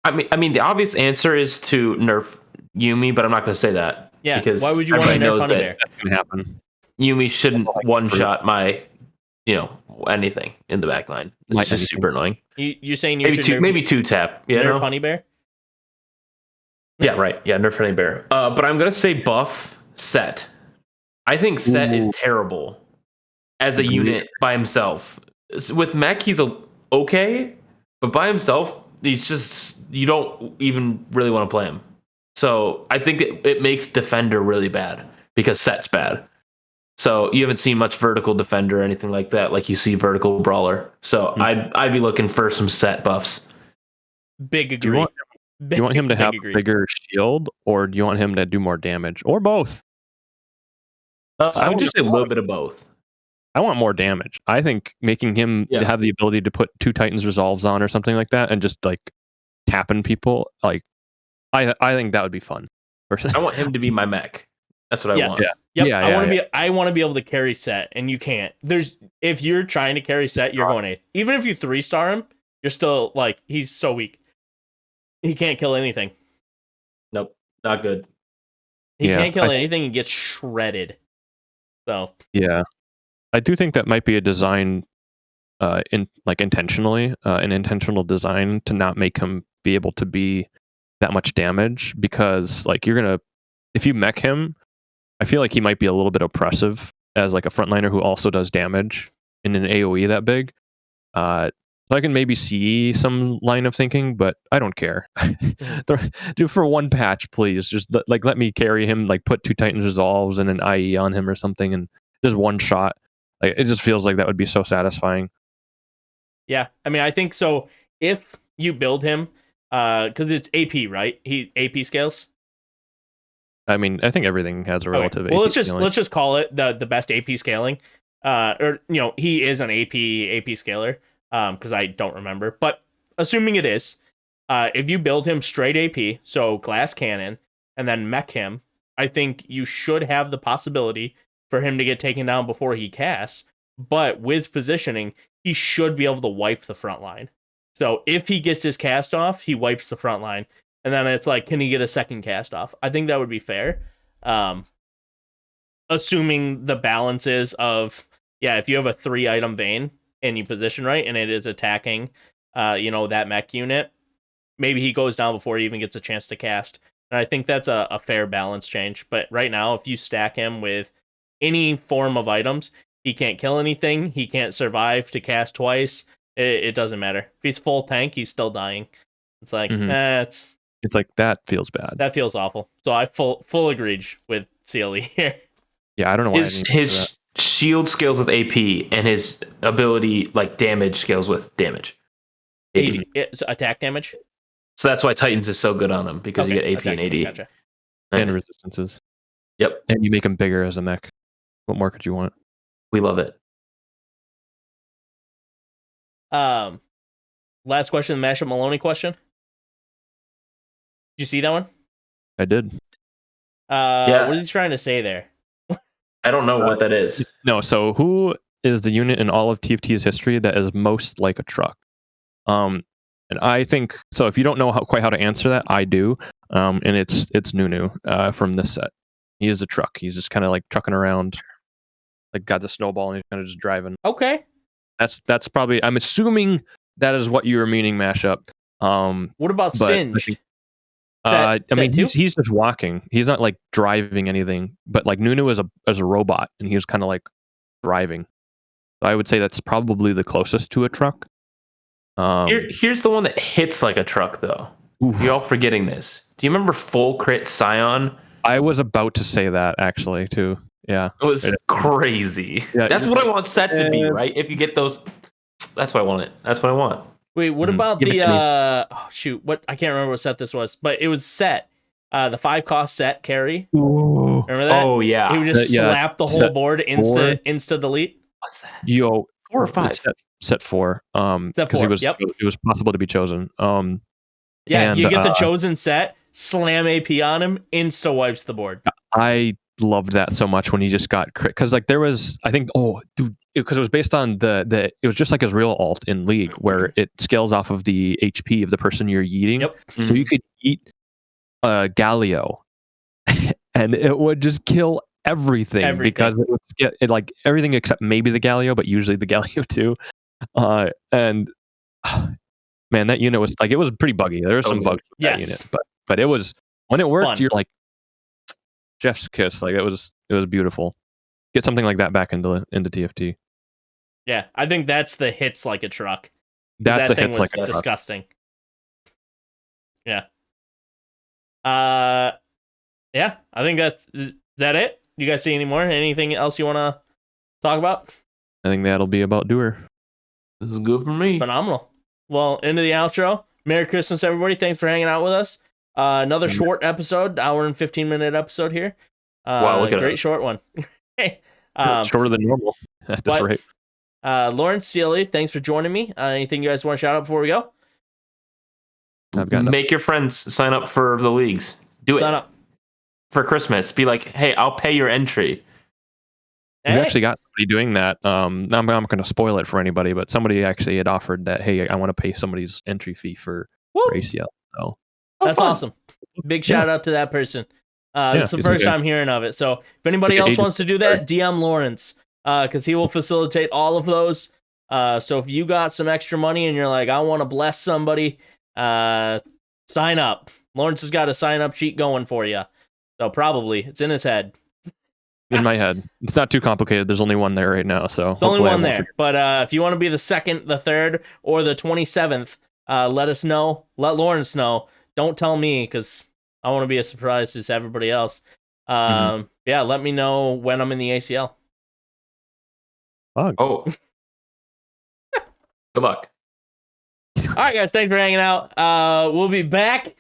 S3: I mean, the obvious answer is to nerf Yumi, but I'm not going to say that.
S2: Yeah,
S3: because
S2: why would you want to
S3: everybody
S2: nerf
S3: knows
S2: Honeybear?
S1: That's gonna happen.
S3: Yumi shouldn't
S1: Like,
S3: one shot my, anything in the back line. It's
S1: My
S3: just
S1: anything.
S3: super annoying.
S2: You saying you should
S3: Maybe two tap. Yeah,
S2: nerf
S3: no?
S2: Honeybear?
S3: Yeah, right. Yeah, nerf Honeybear. But I'm gonna say buff Set. I think Set is
S1: Ooh.
S3: terrible as a
S1: Agreed.
S3: unit by himself. With Mech, he's okay, but by himself, he's just, you don't even really want to play him. So I think it makes Defender really bad because Set's bad. So you haven't seen much vertical Defender or anything like that, like you see vertical Brawler. So I'd be looking for some Set buffs.
S2: Big agree.
S1: Do you want him to have a bigger shield, or do you want him to do more damage, or both?
S3: I would just say a little bit of both.
S1: I want more damage. I think making him have the ability to put 2 Titans Resolves on or something like that, and just like tapping people, like I think that would be fun.
S3: I want him to be my mech. That's what I want.
S2: Yep.
S1: Yeah,
S2: I want to be able to carry Set, and you can't. If you're trying to carry Set, you're going 8th. Even if you 3-star him, you're still like, he's so weak. He can't kill anything.
S3: Nope, not good.
S2: He can't kill anything and gets shredded. So
S1: yeah, I do think that might be a design, intentionally, an intentional design to not make him be able to be that much damage, because like if you mech him, I feel like he might be a little bit oppressive as like a frontliner who also does damage in an AoE that big. So I can maybe see some line of thinking, but I don't care. Do for one patch, please. Just let me carry him, like put 2 Titans Resolves and an IE on him or something, and just one shot. Like, it just feels like that would be so satisfying.
S2: yeah, I mean, I think so. If you build him, because it's AP, right? He AP scales.
S1: I mean, I think everything has a relative.
S2: Well,
S1: AP scaling.
S2: let's just call it the best AP scaling. Or he is an AP scaler. Because I don't remember, but assuming it is, if you build him straight AP, so glass cannon, and then mech him, I think you should have the possibility for him to get taken down before he casts. But with positioning, he should be able to wipe the front line. So if he gets his cast off, he wipes the front line, and then it's like, can he get a second cast off? I think that would be fair. Assuming the balance is of, if you have a 3-item vein and you position right and it is attacking that mech unit, maybe he goes down before he even gets a chance to cast. And I think that's a fair balance change. But right now, if you stack him with any form of items, he can't kill anything, he can't survive to cast twice. It doesn't matter. If he's full tank, he's still dying. It's like, it's
S1: like, that feels bad.
S2: That feels awful. So I full agreed with CLE here.
S1: Yeah, I don't know why
S3: his shield scales with AP, and his ability, like damage, scales with damage. AD.
S2: So attack damage.
S3: So that's why Titans is so good on him, because you get AP and AD.
S2: Gotcha.
S1: And resistances.
S3: Yep.
S1: And you make him bigger as a mech. What more could you want?
S3: We love it.
S2: Last question, the Mashup Maloney question. Did you see that one?
S1: I did.
S2: What is he trying to say there?
S3: I don't know what that is.
S1: No, so who is the unit in all of TFT's history that is most like a truck? And I think so. If you don't know quite how to answer that, I do. And it's Nunu from this set. He is a truck. He's just kind of like trucking around, like got the snowball, and he's kind of just driving.
S2: Okay.
S1: That's probably. I'm assuming that is what you were meaning, Mashup.
S2: What about Singed?
S1: I mean, he's just walking. He's not like driving anything. But like Nunu is a robot, and he was kind of like driving. So I would say that's probably the closest to a truck.
S3: Here's the one that hits like a truck, though. Oof. You're all forgetting this. Do you remember Full Crit Scion?
S1: I was about to say that, actually, too. Yeah.
S3: It was crazy.
S1: Yeah,
S3: That's what I want set to be, right? If you get those, that's what I want. That's what I want.
S2: Wait, what about
S1: Give it
S2: the
S1: to me.
S2: oh shoot, what I can't remember what set this was, but it was set. The 5-cost set carry.
S1: Ooh.
S2: Remember that?
S3: Oh yeah.
S2: He would just
S1: Yeah,
S2: slap the whole
S1: set
S2: board insta delete.
S3: What's that?
S1: Yo,
S3: 4 or 5?
S1: set 4.
S2: Set
S1: Because
S2: 4. Yep.
S1: it was possible to be chosen.
S2: Yeah,
S1: and,
S2: you get the chosen set, slam AP on him, insta wipes the board.
S1: I loved that so much when he just got crit, because like there was, I think, because it was based on the it was just like his real alt in League, where it scales off of the HP of the person you're yeeting.
S2: Yep.
S1: So you could eat Galio, and it would just kill everything. Because it would get like everything except maybe the Galio, but usually the Galio too. And man, that unit was like, it was pretty buggy. There were some bugs with that unit, but it was, when it worked,
S2: Fun.
S1: you're like, Jeff's kiss. Like it was beautiful. Get something like that back into TFT.
S2: Yeah, I think that's the hits like a truck.
S1: That's
S2: that
S1: a
S2: thing
S1: hits
S2: was
S1: like a truck.
S2: disgusting. Yeah. Yeah, I think is that it? You guys see any more? Anything else you want to talk about?
S1: I think that'll be about Doer.
S3: This is good for me.
S2: Phenomenal. Well, into the outro. Merry Christmas, everybody. Thanks for hanging out with us. Another short episode, hour and 15-minute episode here.
S3: Wow, look at
S2: great
S3: us.
S2: short one.
S1: Shorter than normal at this rate.
S2: Lorence, Celie, thanks for joining me. Anything you guys want to shout out before we go?
S1: I've got
S3: Make your friends sign up for the leagues. Do it.
S2: Sign up.
S3: For Christmas. Be like, hey, I'll pay your entry.
S1: We actually got somebody doing that. I'm not going to spoil it for anybody, but somebody actually had offered that, hey, I want to pay somebody's entry fee for ACL. So
S2: that's awesome. Big shout out to that person. This is the first time hearing of it. So if anybody else wants to do that, DM Lorence, because he will facilitate all of those. So if you got some extra money and you're like, I want to bless somebody, sign up. Lorence has got a sign up sheet going for you. So probably it's in his head.
S1: In my head. It's not too complicated. There's only one there right now. So
S2: There's only one there. But if you want to be the 2nd, the 3rd, or the 27th, let us know. Let Lorence know. Don't tell me, because I want to be a surprise to everybody else. Yeah, let me know when I'm in the ACL.
S3: Oh. Good luck.
S2: All right, guys. Thanks for hanging out. We'll be back.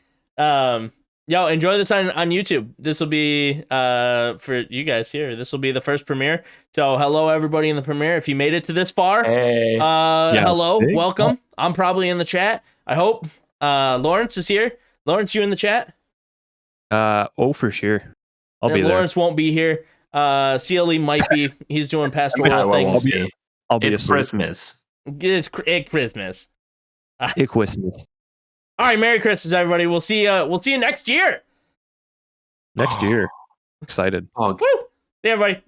S2: Yo, enjoy this on YouTube. This will be for you guys here. This will be the first premiere. So hello everybody in the premiere. If you made it to this far, hello, welcome. I'm probably in the chat. I hope. Lorence is here. Lorence, you in the chat?
S1: For sure. I'll be there.
S2: Lorence won't be here. CLE might be. He's doing pastoral things.
S1: I'll be
S3: it's Christmas.
S2: It's Christmas.
S1: Christmas.
S2: All right, Merry Christmas, everybody. We'll see you next year.
S1: Next year. Excited.
S3: Oh,
S2: woo! See you, everybody.